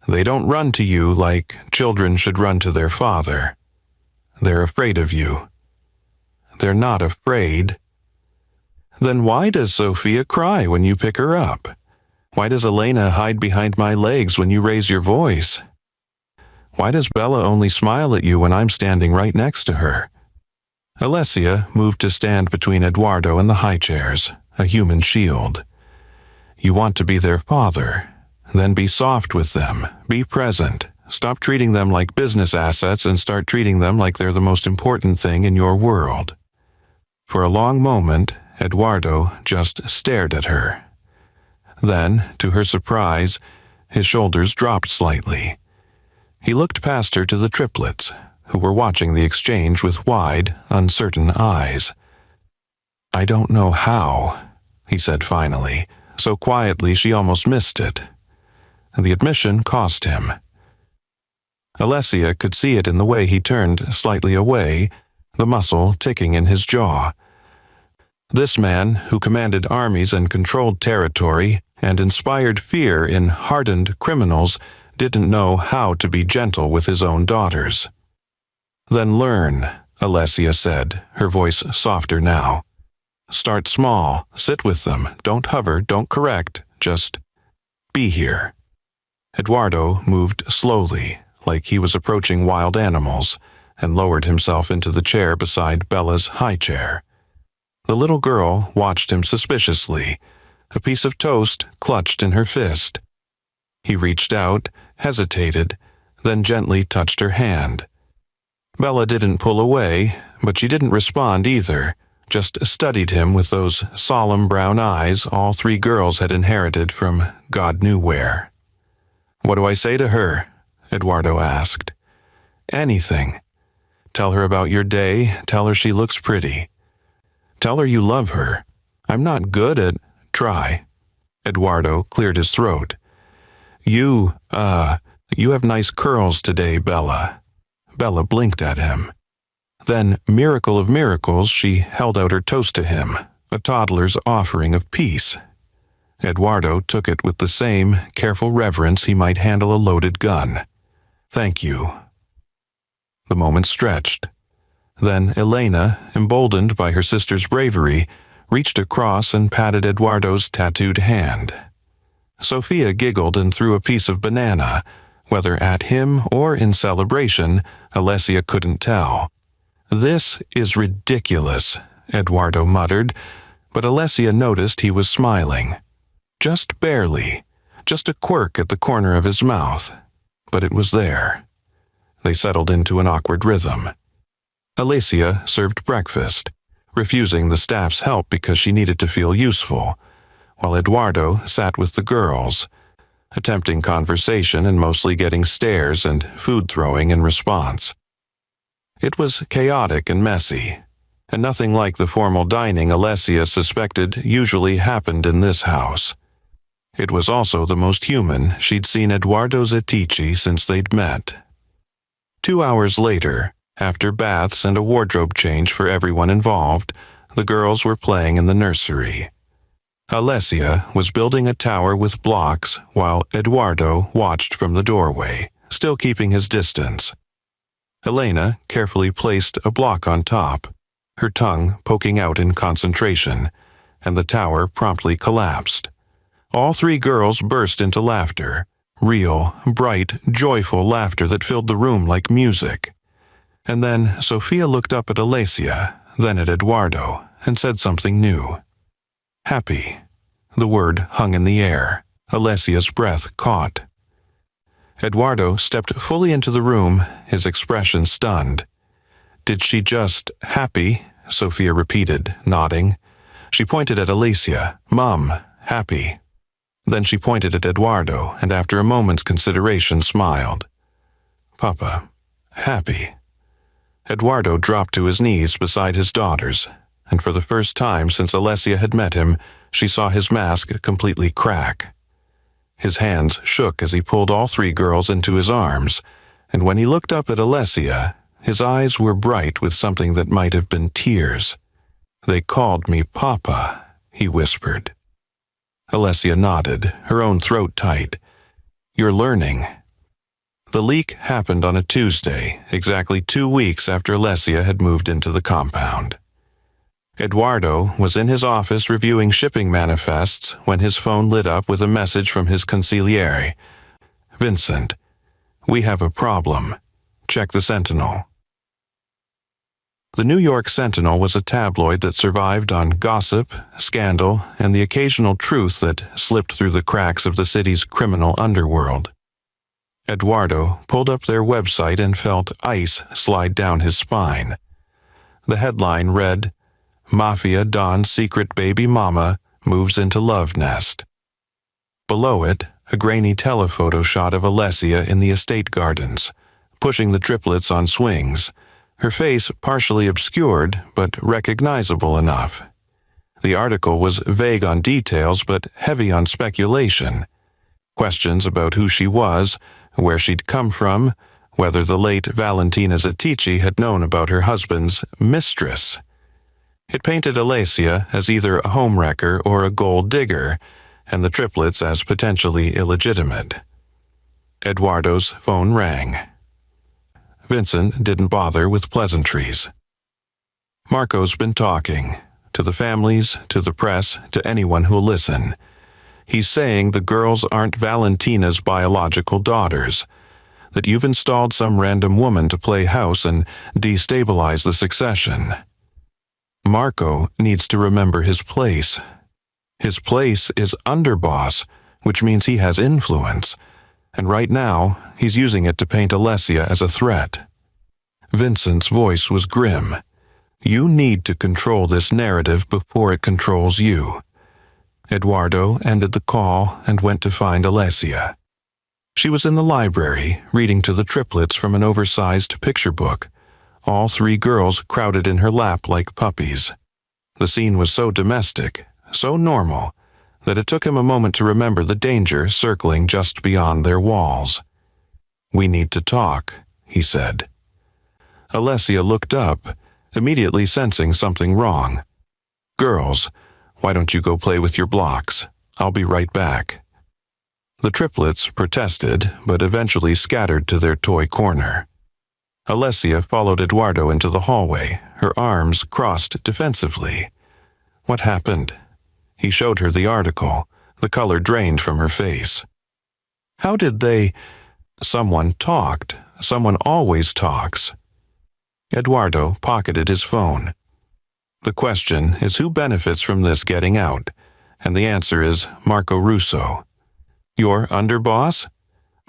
they don't run to you like children should run to their father. They're afraid of you." "They're not afraid." "Then why does Sophia cry when you pick her up? Why does Elena hide behind my legs when you raise your voice? Why does Bella only smile at you when I'm standing right next to her?" Alessia moved to stand between Eduardo and the high chairs, a human shield. "You want to be their father. Then be soft with them. Be present. Stop treating them like business assets and start treating them like they're the most important thing in your world." For a long moment, Eduardo just stared at her. Then, to her surprise, his shoulders dropped slightly. He looked past her to the triplets, who were watching the exchange with wide, uncertain eyes. "I don't know how," he said finally, so quietly she almost missed it. The admission cost him. Alessia could see it in the way he turned slightly away, the muscle ticking in his jaw. This man, who commanded armies and controlled territory and inspired fear in hardened criminals, didn't know how to be gentle with his own daughters. "Then learn," Alessia said, her voice softer now. "Start small, sit with them, don't hover, don't correct, just be here." Eduardo moved slowly, like he was approaching wild animals, and lowered himself into the chair beside Bella's high chair. The little girl watched him suspiciously, a piece of toast clutched in her fist. He reached out, hesitated, then gently touched her hand. Bella didn't pull away, but she didn't respond either, just studied him with those solemn brown eyes all three girls had inherited from God knew where. "What do I say to her?" Eduardo asked. "Anything. Tell her about your day, tell her she looks pretty. Tell her you love her. I'm not good at—" "Try." Eduardo cleared his throat. You have nice curls today, Bella." Bella blinked at him. Then, miracle of miracles, she held out her toast to him, a toddler's offering of peace. Eduardo took it with the same careful reverence he might handle a loaded gun. "Thank you." The moment stretched. Then Elena, emboldened by her sister's bravery, reached across and patted Eduardo's tattooed hand. Sophia giggled and threw a piece of banana, whether at him or in celebration, Alessia couldn't tell. "This is ridiculous," Eduardo muttered, but Alessia noticed he was smiling. Just barely, just a quirk at the corner of his mouth, but it was there. They settled into an awkward rhythm. Alessia served breakfast, refusing the staff's help because she needed to feel useful, while Eduardo sat with the girls, attempting conversation and mostly getting stares and food-throwing in response. It was chaotic and messy, and nothing like the formal dining Alessia suspected usually happened in this house. It was also the most human she'd seen Eduardo Zetici since they'd met. 2 hours later, after baths and a wardrobe change for everyone involved, the girls were playing in the nursery. Alessia was building a tower with blocks while Eduardo watched from the doorway, still keeping his distance. Elena carefully placed a block on top, her tongue poking out in concentration, and the tower promptly collapsed. All three girls burst into laughter, real, bright, joyful laughter that filled the room like music. And then Sophia looked up at Alessia, then at Eduardo, and said something new. "Happy." The word hung in the air. Alessia's breath caught. Eduardo stepped fully into the room, his expression stunned. "Did she just happy?" Sophia repeated, nodding. She pointed at Alessia. "Mom, happy." Then she pointed at Eduardo, and after a moment's consideration smiled. "Papa, happy." Eduardo dropped to his knees beside his daughters, and for the first time since Alessia had met him, she saw his mask completely crack. His hands shook as he pulled all three girls into his arms, and when he looked up at Alessia, his eyes were bright with something that might have been tears. "They called me Papa," he whispered. Alessia nodded, her own throat tight. "You're learning." The leak happened on a Tuesday, exactly 2 weeks after Alessia had moved into the compound. Eduardo was in his office reviewing shipping manifests when his phone lit up with a message from his consigliere. "Vincent, we have a problem. Check the Sentinel." The New York Sentinel was a tabloid that survived on gossip, scandal, and the occasional truth that slipped through the cracks of the city's criminal underworld. Eduardo pulled up their website and felt ice slide down his spine. The headline read, "Mafia Don's secret baby mama moves into love nest." Below it, a grainy telephoto shot of Alessia in the estate gardens, pushing the triplets on swings, her face partially obscured but recognizable enough. The article was vague on details but heavy on speculation. Questions about who she was, where she'd come from, whether the late Valentina Zetici had known about her husband's mistress. It painted Alessia as either a homewrecker or a gold digger, and the triplets as potentially illegitimate. Eduardo's phone rang. Vincent didn't bother with pleasantries. Marco's been talking, to the families, to the press, to anyone who'll listen. He's saying the girls aren't Valentina's biological daughters, that you've installed some random woman to play house and destabilize the succession. Marco needs to remember his place. His place is underboss, which means he has influence, and right now he's using it to paint Alessia as a threat. Vincent's voice was grim. You need to control this narrative before it controls you. Eduardo ended the call and went to find Alessia. She was in the library, reading to the triplets from an oversized picture book, all three girls crowded in her lap like puppies. The scene was so domestic, so normal, that it took him a moment to remember the danger circling just beyond their walls. "We need to talk," he said. Alessia looked up, immediately sensing something wrong. "Girls, why don't you go play with your blocks? I'll be right back." The triplets protested, but eventually scattered to their toy corner. Alessia followed Eduardo into the hallway, her arms crossed defensively. What happened? He showed her the article, the color drained from her face. How did they... Someone talked. Someone always talks. Eduardo pocketed his phone. The question is who benefits from this getting out, and the answer is Marco Russo. Your underboss?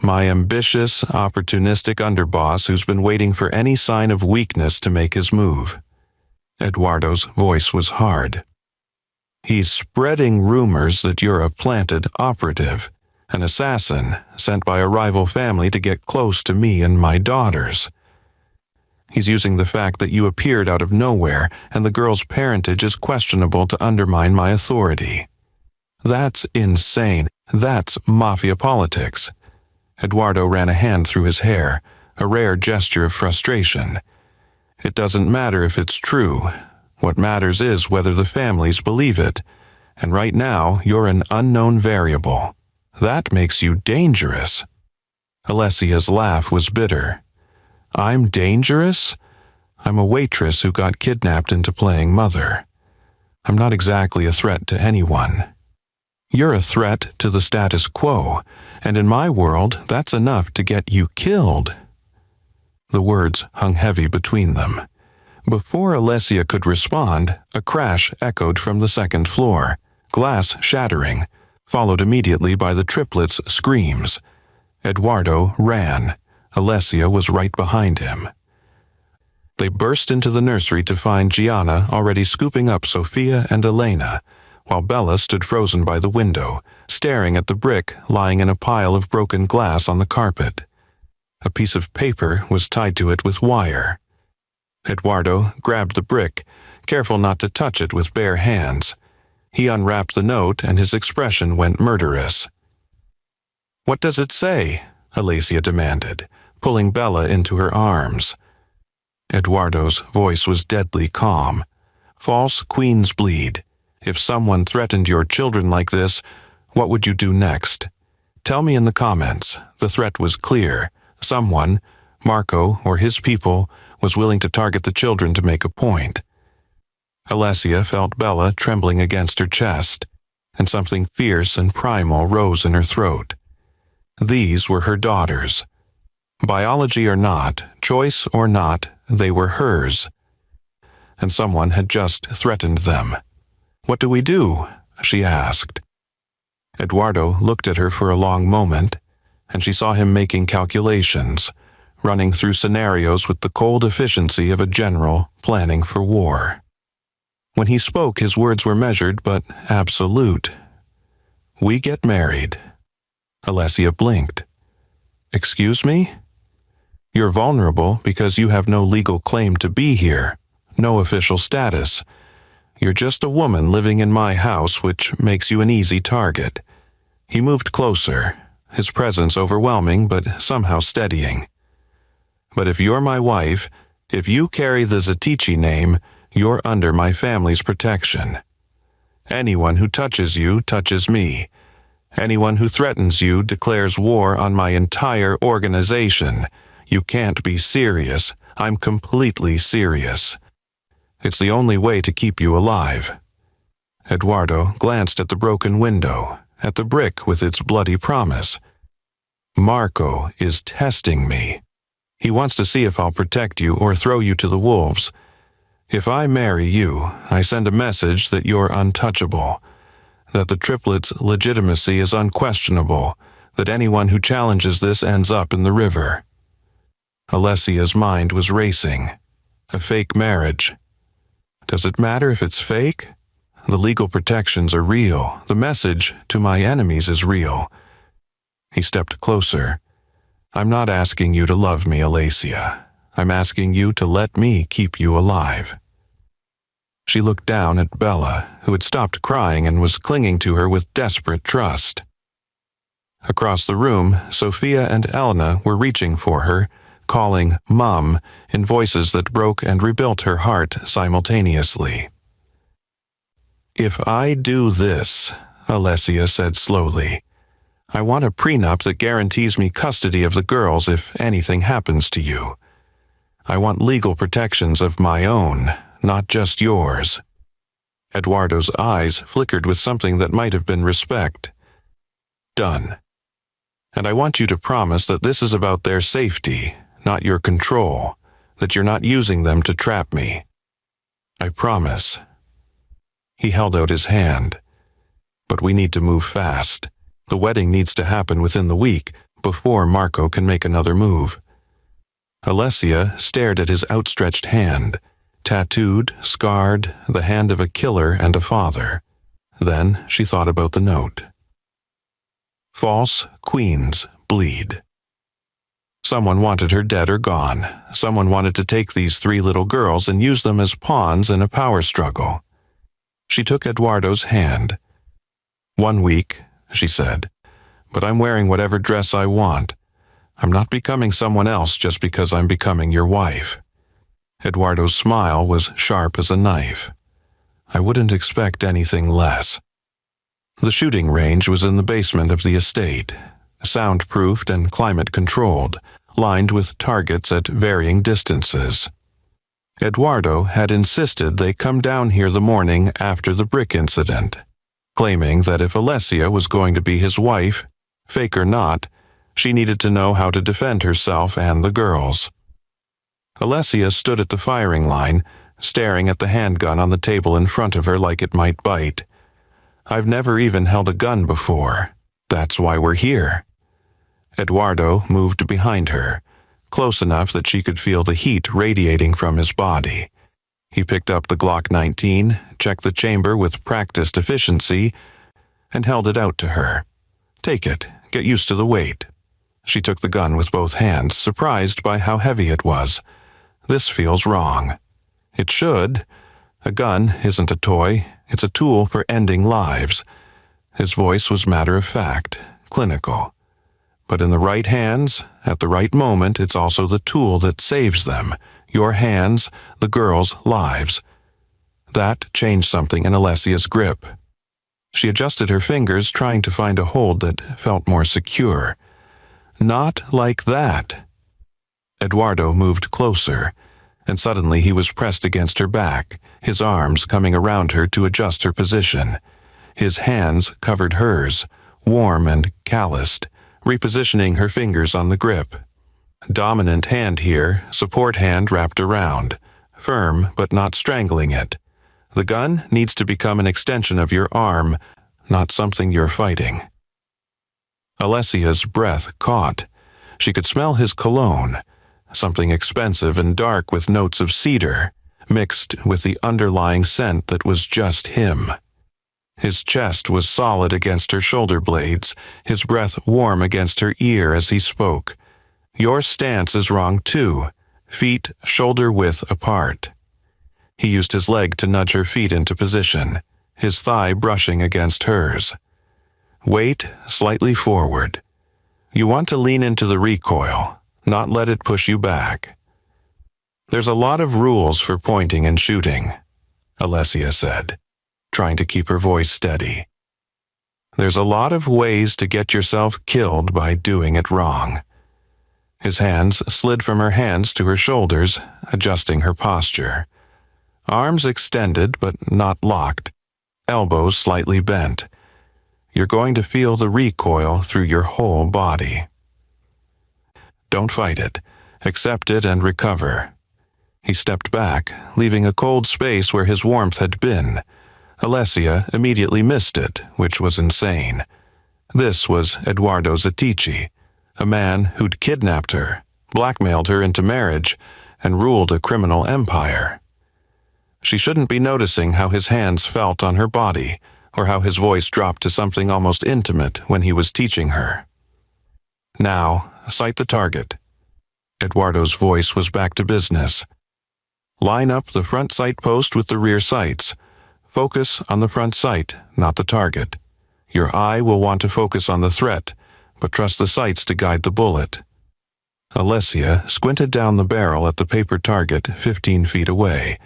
My ambitious, opportunistic underboss who's been waiting for any sign of weakness to make his move. Eduardo's voice was hard. He's spreading rumors that you're a planted operative, an assassin sent by a rival family to get close to me and my daughters. He's using the fact that you appeared out of nowhere and the girl's parentage is questionable to undermine my authority. That's insane. That's Mafia politics. Eduardo ran a hand through his hair, a rare gesture of frustration. It doesn't matter if it's true. What matters is whether the families believe it. And right now, you're an unknown variable. That makes you dangerous. Alessia's laugh was bitter. I'm dangerous? I'm a waitress who got kidnapped into playing mother. I'm not exactly a threat to anyone. You're a threat to the status quo, and in my world, that's enough to get you killed. The words hung heavy between them. Before Alessia could respond, a crash echoed from the second floor, glass shattering, followed immediately by the triplets' screams. Eduardo ran. Alessia was right behind him. They burst into the nursery to find Gianna already scooping up Sophia and Elena, while Bella stood frozen by the window, staring at the brick lying in a pile of broken glass on the carpet. A piece of paper was tied to it with wire. Eduardo grabbed the brick, careful not to touch it with bare hands. He unwrapped the note and his expression went murderous. "What does it say?" Alessia demanded, pulling Bella into her arms. Eduardo's voice was deadly calm. "False queen's bleed. If someone threatened your children like this, what would you do next? Tell me in the comments." The threat was clear. Someone, Marco or his people, was willing to target the children to make a point. Alessia felt Bella trembling against her chest, and something fierce and primal rose in her throat. These were her daughters. Biology or not, choice or not, they were hers. And someone had just threatened them. "What do we do?" she asked. Eduardo looked at her for a long moment, and she saw him making calculations, running through scenarios with the cold efficiency of a general planning for war. When he spoke, his words were measured but absolute. "We get married." Alessia blinked. "Excuse me? You're vulnerable because you have no legal claim to be here, no official status. You're just a woman living in my house, which makes you an easy target." He moved closer, his presence overwhelming but somehow steadying. "But if you're my wife, if you carry the Zatici name, You're under my family's protection. Anyone who touches you touches me. Anyone who threatens you declares war on my entire organization. You can't be serious. I'm completely serious. It's the only way to keep you alive." Eduardo glanced at the broken window, at the brick with its bloody promise. "Marco is testing me. He wants to see if I'll protect you or throw you to the wolves. If I marry you, I send a message that you're untouchable, that the triplets' legitimacy is unquestionable, that anyone who challenges this ends up in the river." Alessia's mind was racing. A fake marriage. Does it matter if it's fake? The legal protections are real. The message to my enemies is real. He stepped closer. "I'm not asking you to love me, Alessia. I'm asking you to let me keep you alive." She looked down at Bella, who had stopped crying and was clinging to her with desperate trust. Across the room, Sophia and Elena were reaching for her, calling Mum in voices that broke and rebuilt her heart simultaneously. "If I do this," Alessia said slowly, "I want a prenup that guarantees me custody of the girls if anything happens to you. I want legal protections of my own, not just yours." Eduardo's eyes flickered with something that might have been respect. "Done. And I want you to promise that this is about their safety, not your control, that you're not using them to trap me." "I promise." He held out his hand. "But we need to move fast. The wedding needs to happen within the week, before Marco can make another move." Alessia stared at his outstretched hand, tattooed, scarred, the hand of a killer and a father. Then she thought about the note. "False queens bleed." Someone wanted her dead or gone. Someone wanted to take these 3 little girls and use them as pawns in a power struggle. She took Eduardo's hand. "1 week," she said, "but I'm wearing whatever dress I want. I'm not becoming someone else just because I'm becoming your wife." Eduardo's smile was sharp as a knife. "I wouldn't expect anything less." The shooting range was in the basement of the estate, soundproofed and climate-controlled, lined with targets at varying distances. Eduardo had insisted they come down here the morning after the brick incident, claiming that if Alessia was going to be his wife, fake or not, she needed to know how to defend herself and the girls. Alessia stood at the firing line, staring at the handgun on the table in front of her like it might bite. "I've never even held a gun before. That's why we're here." Eduardo moved behind her, close enough that she could feel the heat radiating from his body. He picked up the Glock 19, checked the chamber with practiced efficiency, and held it out to her. "Take it. Get used to the weight." She took the gun with both hands, surprised by how heavy it was. "This feels wrong." "It should. A gun isn't a toy. It's a tool for ending lives." His voice was matter-of-fact, clinical. "But in the right hands, at the right moment, it's also the tool that saves them. Your hands, the girls' lives." That changed something in Alessia's grip. She adjusted her fingers, trying to find a hold that felt more secure. "Not like that." Eduardo moved closer, and suddenly he was pressed against her back, his arms coming around her to adjust her position. His hands covered hers, warm and calloused, repositioning her fingers on the grip. Dominant hand here, support hand wrapped around, firm but not strangling it. The gun needs to become an extension of your arm, not something you're fighting. Alessia's breath caught. She could smell his cologne, something expensive and dark with notes of cedar, mixed with the underlying scent that was just him. His chest was solid against her shoulder blades, his breath warm against her ear as he spoke. "Your stance is wrong too. Feet shoulder-width apart." He used his leg to nudge her feet into position, his thigh brushing against hers. "Weight slightly forward. You want to lean into the recoil, not let it push you back." There's a lot of rules for pointing and shooting, Alessia said, trying to keep her voice steady. There's a lot of ways to get yourself killed by doing it wrong. His hands slid from her hands to her shoulders, adjusting her posture. Arms extended but not locked, elbows slightly bent. You're going to feel the recoil through your whole body. Don't fight it. Accept it and recover. He stepped back, leaving a cold space where his warmth had been. Alessia immediately missed it, which was insane. This was Eduardo Zatici, a man who'd kidnapped her, blackmailed her into marriage, and ruled a criminal empire. She shouldn't be noticing how his hands felt on her body, or how his voice dropped to something almost intimate when he was teaching her. Now, sight the target. Eduardo's voice was back to business. Line up the front sight post with the rear sights. Focus on the front sight, not the target. Your eye will want to focus on the threat, but trust the sights to guide the bullet. Alessia squinted down the barrel at the paper target 15 feet away,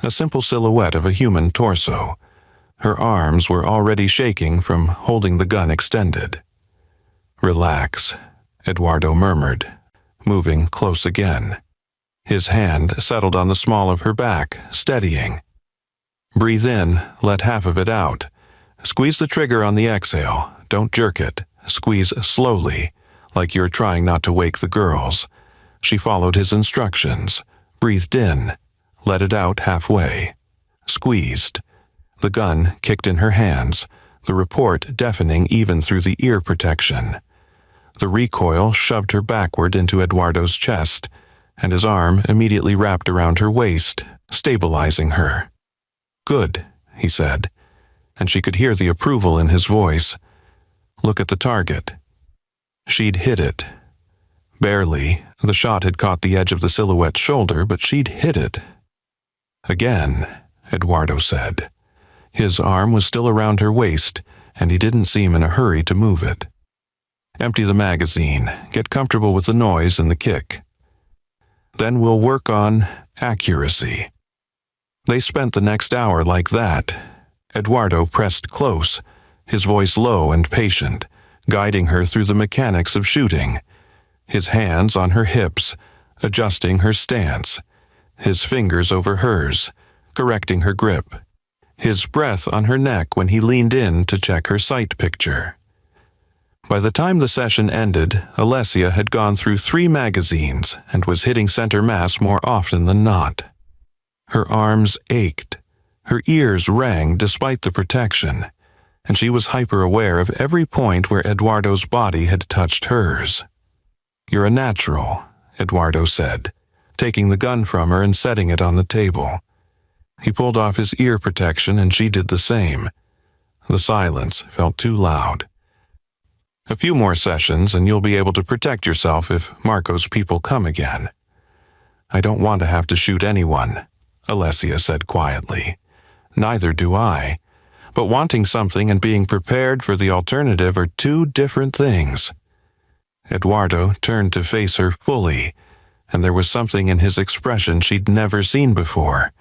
a simple silhouette of a human torso. Her arms were already shaking from holding the gun extended. Relax, Eduardo murmured, moving close again. His hand settled on the small of her back, steadying. Breathe in, let half of it out. Squeeze the trigger on the exhale, don't jerk it. Squeeze slowly, like you're trying not to wake the girls. She followed his instructions, breathed in, let it out halfway. Squeezed. The gun kicked in her hands, the report deafening even through the ear protection. The recoil shoved her backward into Eduardo's chest, and his arm immediately wrapped around her waist, stabilizing her. Good, he said, and she could hear the approval in his voice. Look at the target. She'd hit it. Barely. The shot had caught the edge of the silhouette's shoulder, but she'd hit it. Again, Eduardo said. His arm was still around her waist, and he didn't seem in a hurry to move it. Empty the magazine. Get comfortable with the noise and the kick. Then we'll work on accuracy. They spent the next hour like that. Eduardo pressed close, his voice low and patient, guiding her through the mechanics of shooting. His hands on her hips, adjusting her stance. His fingers over hers, correcting her grip. His breath on her neck when he leaned in to check her sight picture. By the time the session ended, Alessia had gone through 3 magazines and was hitting center mass more often than not. Her arms ached. Her ears rang despite the protection, and she was hyper-aware of every point where Eduardo's body had touched hers. You're a natural, Eduardo said, taking the gun from her and setting it on the table. He pulled off his ear protection and she did the same. The silence felt too loud. A few more sessions and you'll be able to protect yourself if Marco's people come again. I don't want to have to shoot anyone, Alessia said quietly. Neither do I. But wanting something and being prepared for the alternative are 2 different things. Eduardo turned to face her fully, and there was something in his expression she'd never seen before.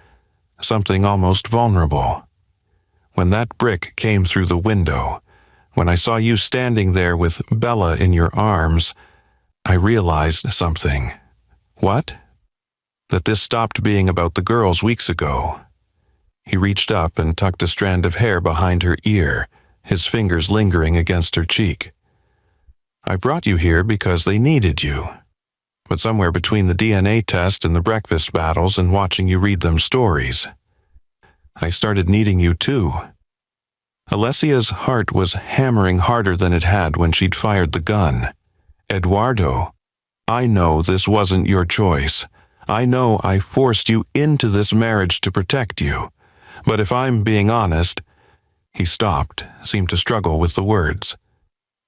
Something almost vulnerable. When that brick came through the window, when I saw you standing there with Bella in your arms, I realized something. What? That this stopped being about the girls weeks ago. He reached up and tucked a strand of hair behind her ear, his fingers lingering against her cheek. I brought you here because they needed you. But somewhere between the DNA test and the breakfast battles and watching you read them stories, I started needing you too. Alessia's heart was hammering harder than it had when she'd fired the gun. Eduardo, I know this wasn't your choice. I know I forced you into this marriage to protect you. But if I'm being honest, he stopped, seemed to struggle with the words.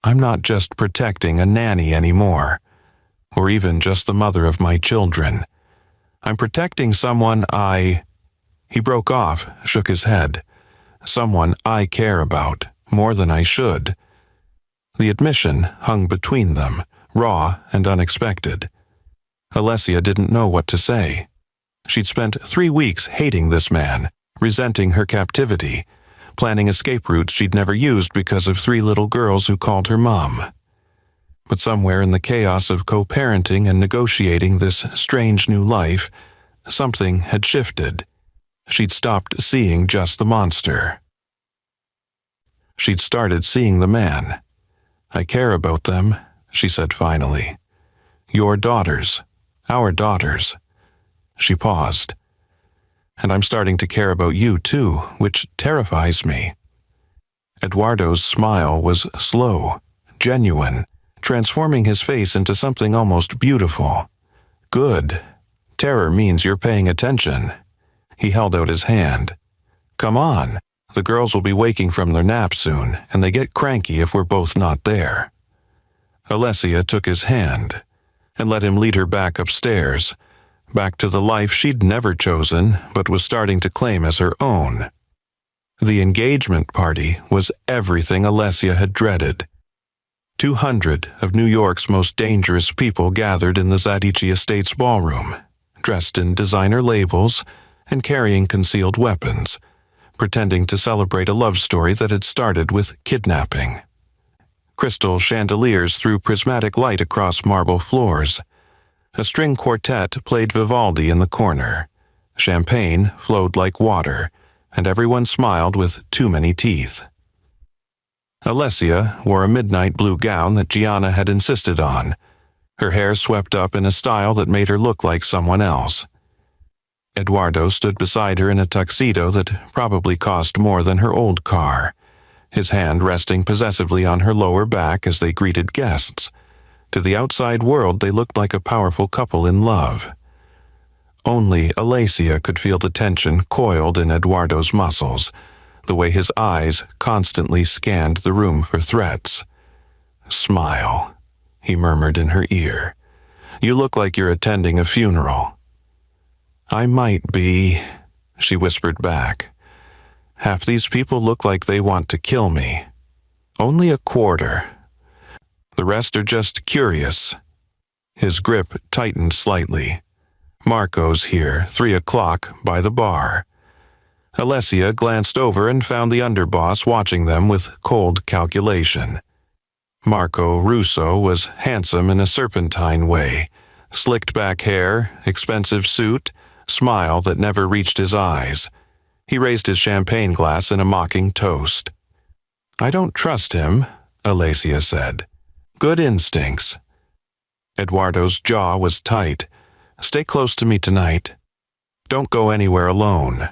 I'm not just protecting a nanny anymore, or even just the mother of my children. I'm protecting someone He broke off, shook his head. Someone I care about, more than I should. The admission hung between them, raw and unexpected. Alessia didn't know what to say. She'd spent 3 weeks hating this man, resenting her captivity, planning escape routes she'd never used because of 3 little girls who called her mom. But somewhere in the chaos of co-parenting and negotiating this strange new life, something had shifted. She'd stopped seeing just the monster. She'd started seeing the man. "I care about them," she said finally. "Your daughters. Our daughters." She paused. "And I'm starting to care about you too, which terrifies me." Eduardo's smile was slow, genuine, transforming his face into something almost beautiful. "Good. Terror means you're paying attention." He held out his hand. "Come on. The girls will be waking from their nap soon, and they get cranky if we're both not there." Alessia took his hand and let him lead her back upstairs, back to the life she'd never chosen but was starting to claim as her own. The engagement party was everything Alessia had dreaded. 200 of New York's most dangerous people gathered in the Zadici Estates ballroom, dressed in designer labels and carrying concealed weapons, pretending to celebrate a love story that had started with kidnapping. Crystal chandeliers threw prismatic light across marble floors. A string quartet played Vivaldi in the corner. Champagne flowed like water, and everyone smiled with too many teeth. Alessia wore a midnight blue gown that Gianna had insisted on, her hair swept up in a style that made her look like someone else. Eduardo stood beside her in a tuxedo that probably cost more than her old car, his hand resting possessively on her lower back as they greeted guests. To the outside world, they looked like a powerful couple in love. Only Alessia could feel the tension coiled in Eduardo's muscles, the way his eyes constantly scanned the room for threats. "Smile," he murmured in her ear. "You look like you're attending a funeral." "I might be," she whispered back. "Half these people look like they want to kill me. Only a quarter. The rest are just curious." His grip tightened slightly. "Marco's here, 3 o'clock, by the bar." Alessia glanced over and found the underboss watching them with cold calculation. Marco Russo was handsome in a serpentine way, slicked back hair, expensive suit, smile that never reached his eyes. He raised his champagne glass in a mocking toast. "I don't trust him," Alessia said. "Good instincts." Eduardo's jaw was tight. "Stay close to me tonight. Don't go anywhere alone."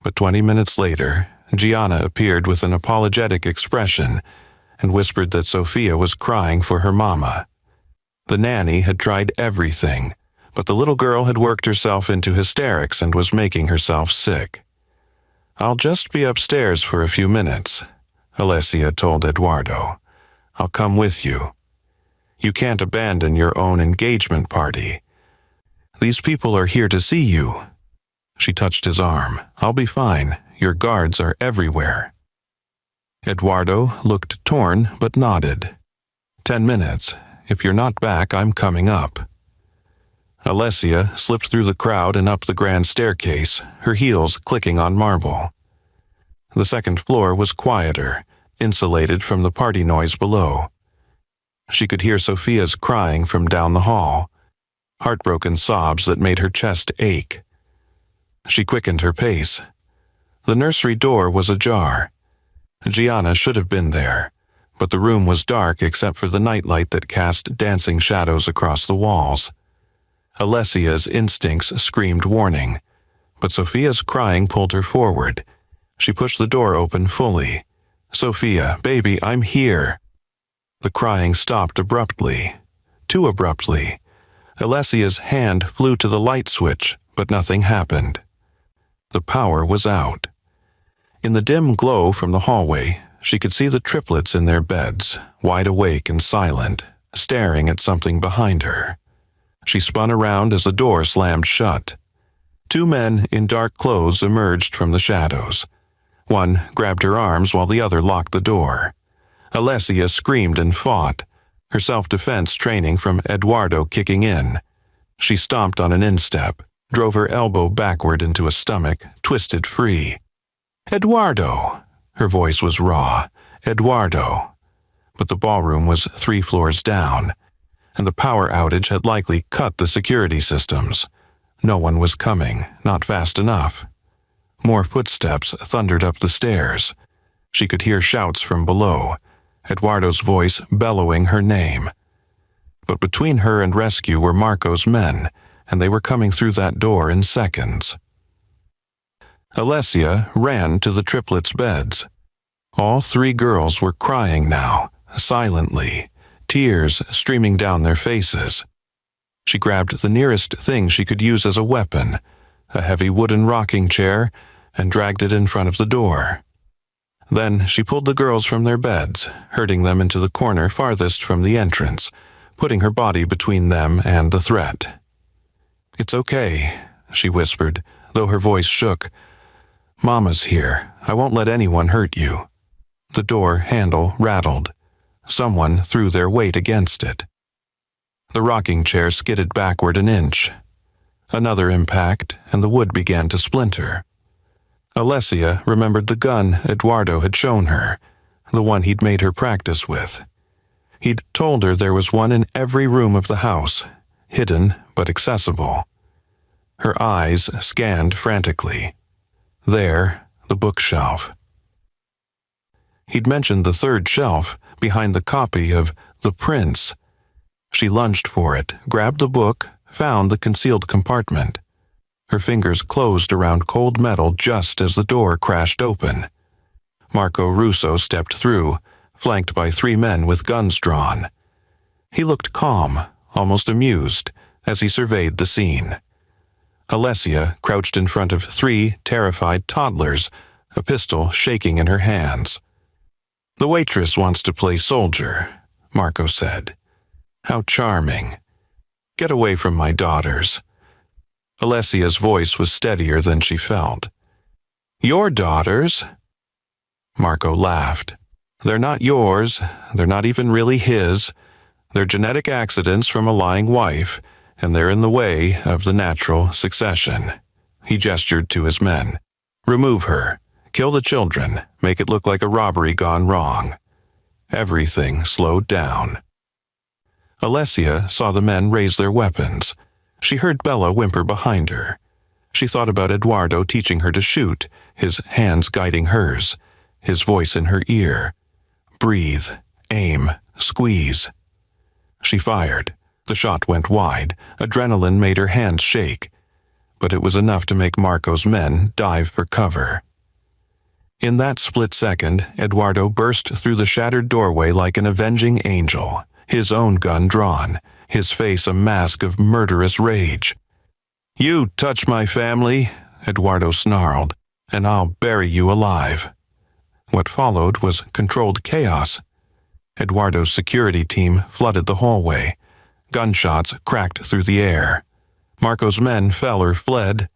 But 20 minutes later, Gianna appeared with an apologetic expression and whispered that Sophia was crying for her mama. The nanny had tried everything, but the little girl had worked herself into hysterics and was making herself sick. "I'll just be upstairs for a few minutes," Alessia told Eduardo. "I'll come with you. You can't abandon your own engagement party. These people are here to see you." She touched his arm. "I'll be fine. Your guards are everywhere." Eduardo looked torn but nodded. 10 minutes. If you're not back, I'm coming up." Alessia slipped through the crowd and up the grand staircase, her heels clicking on marble. The second floor was quieter, insulated from the party noise below. She could hear Sophia's crying from down the hall, heartbroken sobs that made her chest ache. She quickened her pace. The nursery door was ajar. Gianna should have been there, but the room was dark except for the nightlight that cast dancing shadows across the walls. Alessia's instincts screamed warning, but Sophia's crying pulled her forward. She pushed the door open fully. "Sophia, baby, I'm here." The crying stopped abruptly. Too abruptly. Alessia's hand flew to the light switch, but nothing happened. The power was out. In the dim glow from the hallway, she could see the triplets in their beds, wide awake and silent, staring at something behind her. She spun around as the door slammed shut. 2 men in dark clothes emerged from the shadows. One grabbed her arms while the other locked the door. Alessia screamed and fought, her self-defense training from Eduardo kicking in. She stomped on an instep, drove her elbow backward into a stomach, twisted free. "Eduardo!" Her voice was raw. "Eduardo!" But the ballroom was 3 floors down, and the power outage had likely cut the security systems. No one was coming, not fast enough. More footsteps thundered up the stairs. She could hear shouts from below, Eduardo's voice bellowing her name. But between her and rescue were Marco's men, and they were coming through that door in seconds. Alessia ran to the triplets' beds. All 3 girls were crying now, silently, tears streaming down their faces. She grabbed the nearest thing she could use as a weapon, a heavy wooden rocking chair, and dragged it in front of the door. Then she pulled the girls from their beds, herding them into the corner farthest from the entrance, putting her body between them and the threat. "It's okay," she whispered, though her voice shook. "Mama's here. I won't let anyone hurt you." The door handle rattled. Someone threw their weight against it. The rocking chair skidded backward an inch. Another impact, and the wood began to splinter. Alessia remembered the gun Eduardo had shown her, the one he'd made her practice with. He'd told her there was one in every room of the house, hidden but accessible. Her eyes scanned frantically. There, the bookshelf. He'd mentioned the 3rd shelf, behind the copy of The Prince. She lunged for it, grabbed the book, found the concealed compartment. Her fingers closed around cold metal just as the door crashed open. Marco Russo stepped through, flanked by 3 men with guns drawn. He looked calm, almost amused, as he surveyed the scene. Alessia crouched in front of 3 terrified toddlers, a pistol shaking in her hands. "The waitress wants to play soldier," Marco said. "How charming. Get away from my daughters." Alessia's voice was steadier than she felt. "Your daughters?" Marco laughed. "They're not yours. They're not even really his. They're genetic accidents from a lying wife, and they're in the way of the natural succession." He gestured to his men. "Remove her. Kill the children. Make it look like a robbery gone wrong." Everything slowed down. Alessia saw the men raise their weapons. She heard Bella whimper behind her. She thought about Eduardo teaching her to shoot, his hands guiding hers, his voice in her ear. Breathe, aim, squeeze. She fired. The shot went wide. Adrenaline made her hands shake. But it was enough to make Marco's men dive for cover. In that split second, Eduardo burst through the shattered doorway like an avenging angel, his own gun drawn, his face a mask of murderous rage. "You touch my family," Eduardo snarled, "and I'll bury you alive." What followed was controlled chaos. Eduardo's security team flooded the hallway. Gunshots cracked through the air. Marco's men fell or fled.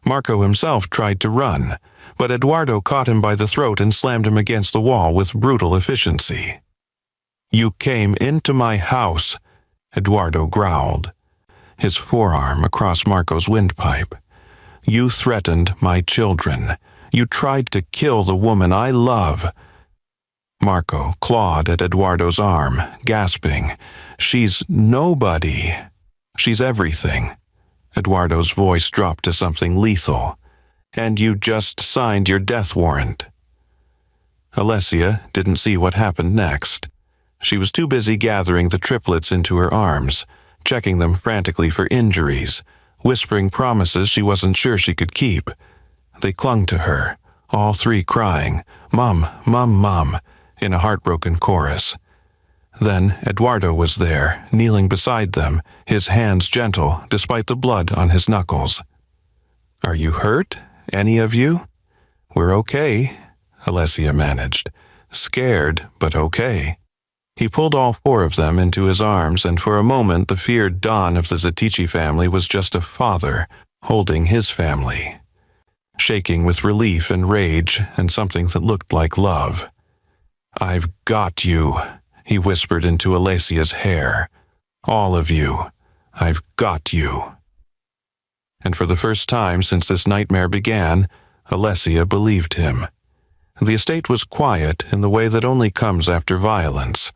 Marco himself tried to run, but Eduardo caught him by the throat and slammed him against the wall with brutal efficiency. "You came into my house," Eduardo growled, his forearm across Marco's windpipe. "You threatened my children. You tried to kill the woman I love." Marco clawed at Eduardo's arm, gasping. "She's nobody. She's everything." Eduardo's voice dropped to something lethal. "And you just signed your death warrant." Alessia didn't see what happened next. She was too busy gathering the triplets into her arms, checking them frantically for injuries, whispering promises she wasn't sure she could keep. They clung to her, all 3 crying, "Mom, Mom, Mom," in a heartbroken chorus. Then Eduardo was there, kneeling beside them, his hands gentle despite the blood on his knuckles. "Are you hurt, any of you?" "We're okay," Alessia managed. "Scared, but okay." He pulled all 4 of them into his arms, and for a moment the feared Don of the Zatici family was just a father holding his family, shaking with relief and rage and something that looked like love. "I've got you," he whispered into Alessia's hair. "All of you. I've got you." and for the first time since this nightmare began, Alessia believed him. The estate was quiet in the way that only comes after violence,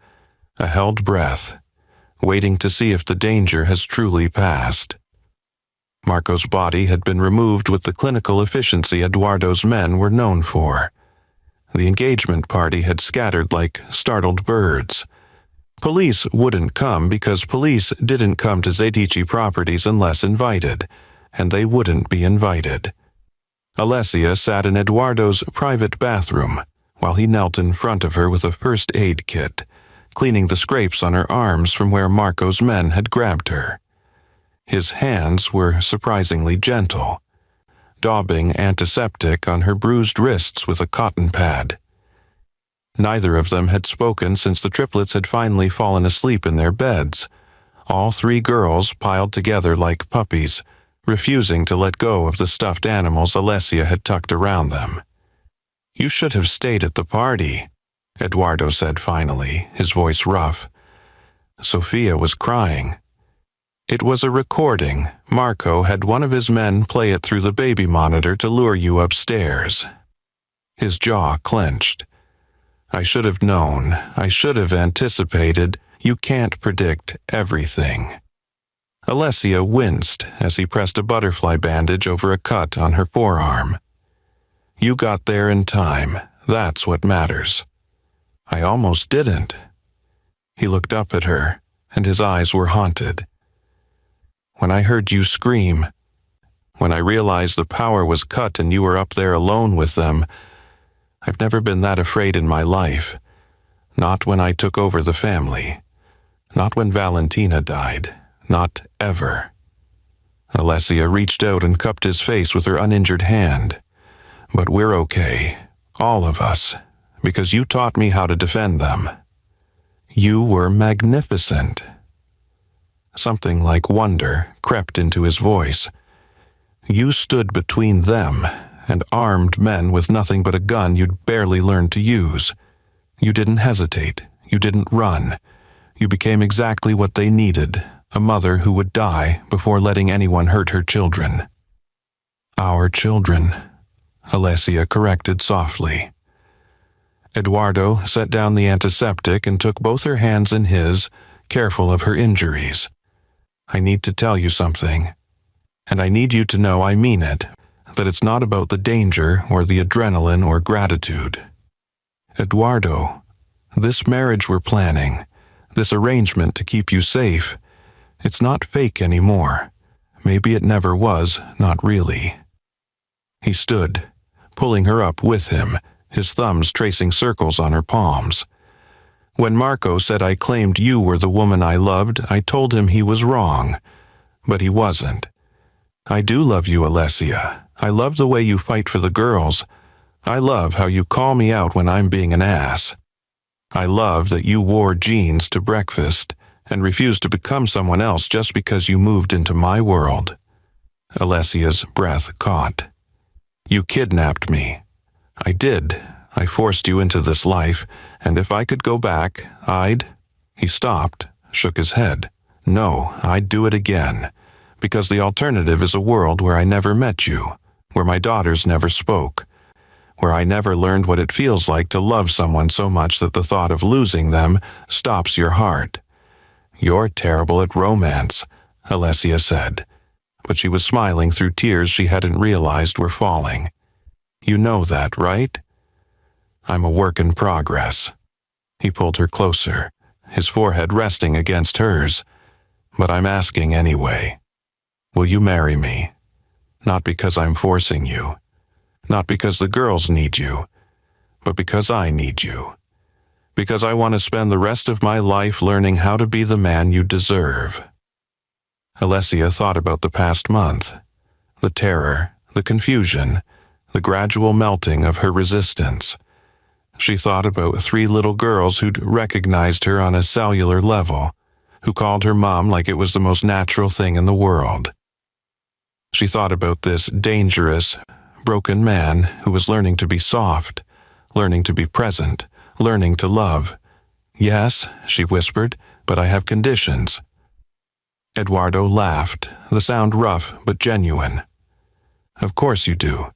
a held breath, waiting to see if the danger has truly passed. Marco's body had been removed with the clinical efficiency Eduardo's men were known for. The engagement party had scattered like startled birds. Police wouldn't come because police didn't come to Zetici properties unless invited, and they wouldn't be invited. Alessia sat in Eduardo's private bathroom while he knelt in front of her with a first aid kit, cleaning the scrapes on her arms from where Marco's men had grabbed her. His hands were surprisingly gentle, daubing antiseptic on her bruised wrists with a cotton pad. Neither of them had spoken since the triplets had finally fallen asleep in their beds, all three girls piled together like puppies, refusing to let go of the stuffed animals Alessia had tucked around them. "You should have stayed at the party," Eduardo said finally, his voice rough. Sofia was crying. "It was a recording. Marco had one of his men play it through the baby monitor to lure you upstairs." His jaw clenched. "I should have known. I should have anticipated. You can't predict everything." Alessia winced as he pressed a butterfly bandage over a cut on her forearm. "You got there in time. That's what matters." "I almost didn't." He looked up at her, and his eyes were haunted. "When I heard you scream, when I realized the power was cut and you were up there alone with them, I've never been that afraid in my life. Not when I took over the family. Not when Valentina died. Not ever." Alessia reached out and cupped his face with her uninjured hand. "But we're okay, all of us, because you taught me how to defend them. You were magnificent." Something like wonder crept into his voice. "You stood between them and armed men with nothing but a gun you'd barely learned to use. You didn't hesitate. You didn't run. You became exactly what they needed, a mother who would die before letting anyone hurt her children." "Our children," Alessia corrected softly. Eduardo set down the antiseptic and took both her hands in his, careful of her injuries. "I need to tell you something, and I need you to know I mean it, that it's not about the danger or the adrenaline or gratitude. Eduardo, this marriage we're planning, this arrangement to keep you safe, it's not fake anymore. Maybe it never was, not really." He stood, pulling her up with him, his thumbs tracing circles on her palms. "When Marco said I claimed you were the woman I loved, I told him he was wrong. But he wasn't. I do love you, Alessia. I love the way you fight for the girls. I love how you call me out when I'm being an ass. I love that you wore jeans to breakfast and refused to become someone else just because you moved into my world." Alessia's breath caught. "You kidnapped me. I did. I forced you into this life, and if I could go back, I'd—" He stopped, shook his head. "No, I'd do it again, because the alternative is a world where I never met you, where my daughters never spoke, where I never learned what it feels like to love someone so much that the thought of losing them stops your heart. You're terrible at romance," Alessia said, but she was smiling through tears she hadn't realized were falling. "You know that, right? I'm a work in progress." He pulled her closer, his forehead resting against hers. "But I'm asking anyway. Will you marry me? Not because I'm forcing you. Not because the girls need you. But because I need you. Because I want to spend the rest of my life learning how to be the man you deserve." Alessia thought about the past month. The terror, the confusion, the gradual melting of her resistance. She thought about 3 little girls who'd recognized her on a cellular level, who called her mom like it was the most natural thing in the world. She thought about this dangerous, broken man who was learning to be soft, learning to be present, learning to love. "Yes," she whispered, "but I have conditions." Eduardo laughed, the sound rough but genuine. Of course you do.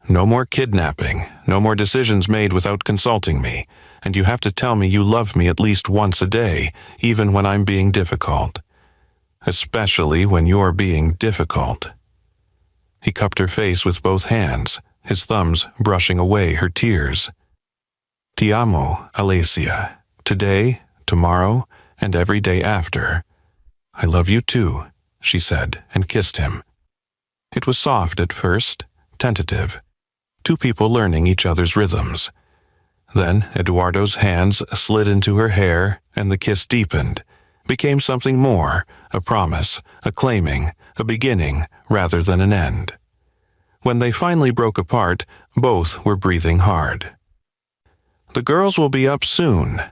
No more kidnapping, no more decisions made without consulting me, and you have to tell me you love me at least once a day, even when I'm being difficult. Especially when you're being difficult. He cupped her face with both hands, his thumbs brushing away her tears. Ti amo, Alicia. Today, tomorrow, and every day after. I love you too, she said, and kissed him. It was soft at first, tentative. Two people learning each other's rhythms. Then Eduardo's hands slid into her hair, and the kiss deepened, became something more, a promise, a claiming, a beginning rather than an end. When they finally broke apart, both were breathing hard. The girls will be up soon,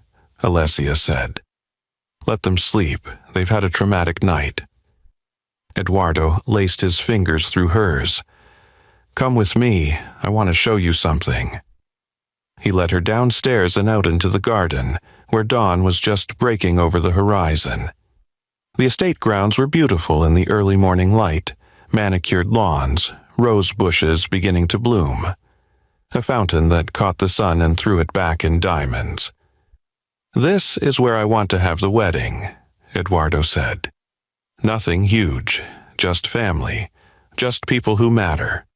Alessia said. Let them sleep. They've had a traumatic night. Eduardo laced his fingers through hers. Come with me. I want to show you something. He led her downstairs and out into the garden, where dawn was just breaking over the horizon. The estate grounds were beautiful in the early morning light, manicured lawns, rose bushes beginning to bloom. A fountain that caught the sun and threw it back in diamonds. This is where I want to have the wedding, Eduardo said. Nothing huge, just family, just people who matter.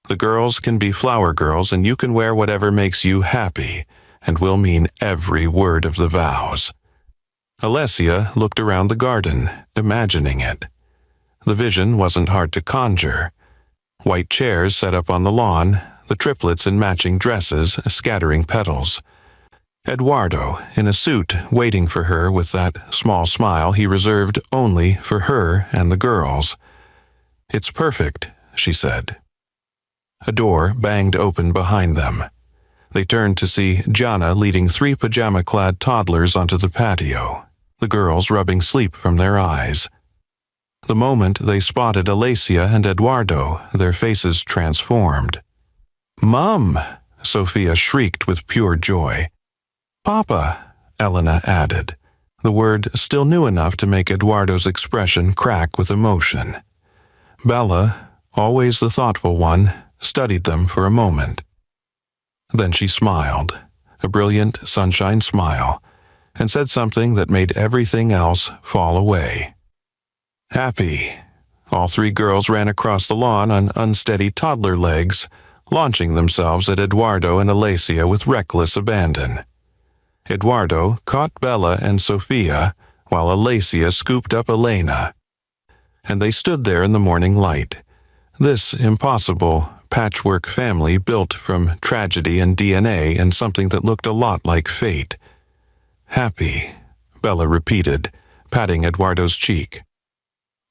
The girls can be flower girls and you can wear whatever makes you happy, and we'll mean every word of the vows. Alessia looked around the garden, imagining it. The vision wasn't hard to conjure. White chairs set up on the lawn, the triplets in matching dresses scattering petals. Eduardo, in a suit, waiting for her with that small smile he reserved only for her and the girls. It's perfect, she said. A door banged open behind them. They turned to see Jana leading 3 pajama-clad toddlers onto the patio, the girls rubbing sleep from their eyes. The moment they spotted Alessia and Eduardo, their faces transformed. Mom! Sophia shrieked with pure joy. Papa! Elena added, the word still new enough to make Eduardo's expression crack with emotion. Bella, always the thoughtful one, studied them for a moment. Then she smiled, a brilliant sunshine smile, and said something that made everything else fall away. Happy. All 3 girls ran across the lawn on unsteady toddler legs, launching themselves at Eduardo and Alessia with reckless abandon. Eduardo caught Bella and Sophia, while Alessia scooped up Elena. And they stood there in the morning light, this impossible patchwork family built from tragedy and DNA and something that looked a lot like fate. Happy, Bella repeated, patting Eduardo's cheek.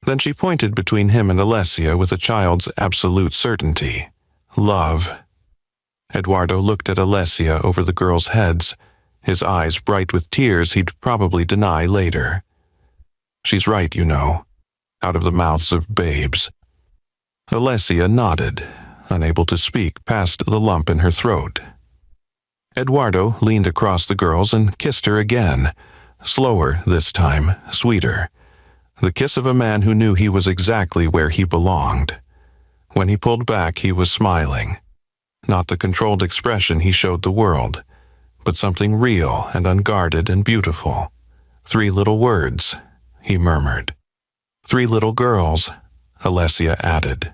Then she pointed between him and Alessia with a child's absolute certainty. Love. Eduardo looked at Alessia over the girls' heads, his eyes bright with tears he'd probably deny later. She's right, you know, out of the mouths of babes. Alessia nodded, unable to speak past the lump in her throat. Eduardo leaned across the girls and kissed her again, slower this time, sweeter. The kiss of a man who knew he was exactly where he belonged. When he pulled back, he was smiling. Not the controlled expression he showed the world, but something real and unguarded and beautiful. 3 little words, he murmured. 3 little girls, Alessia added.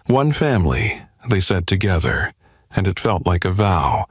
One family, they said together, and it felt like a vow,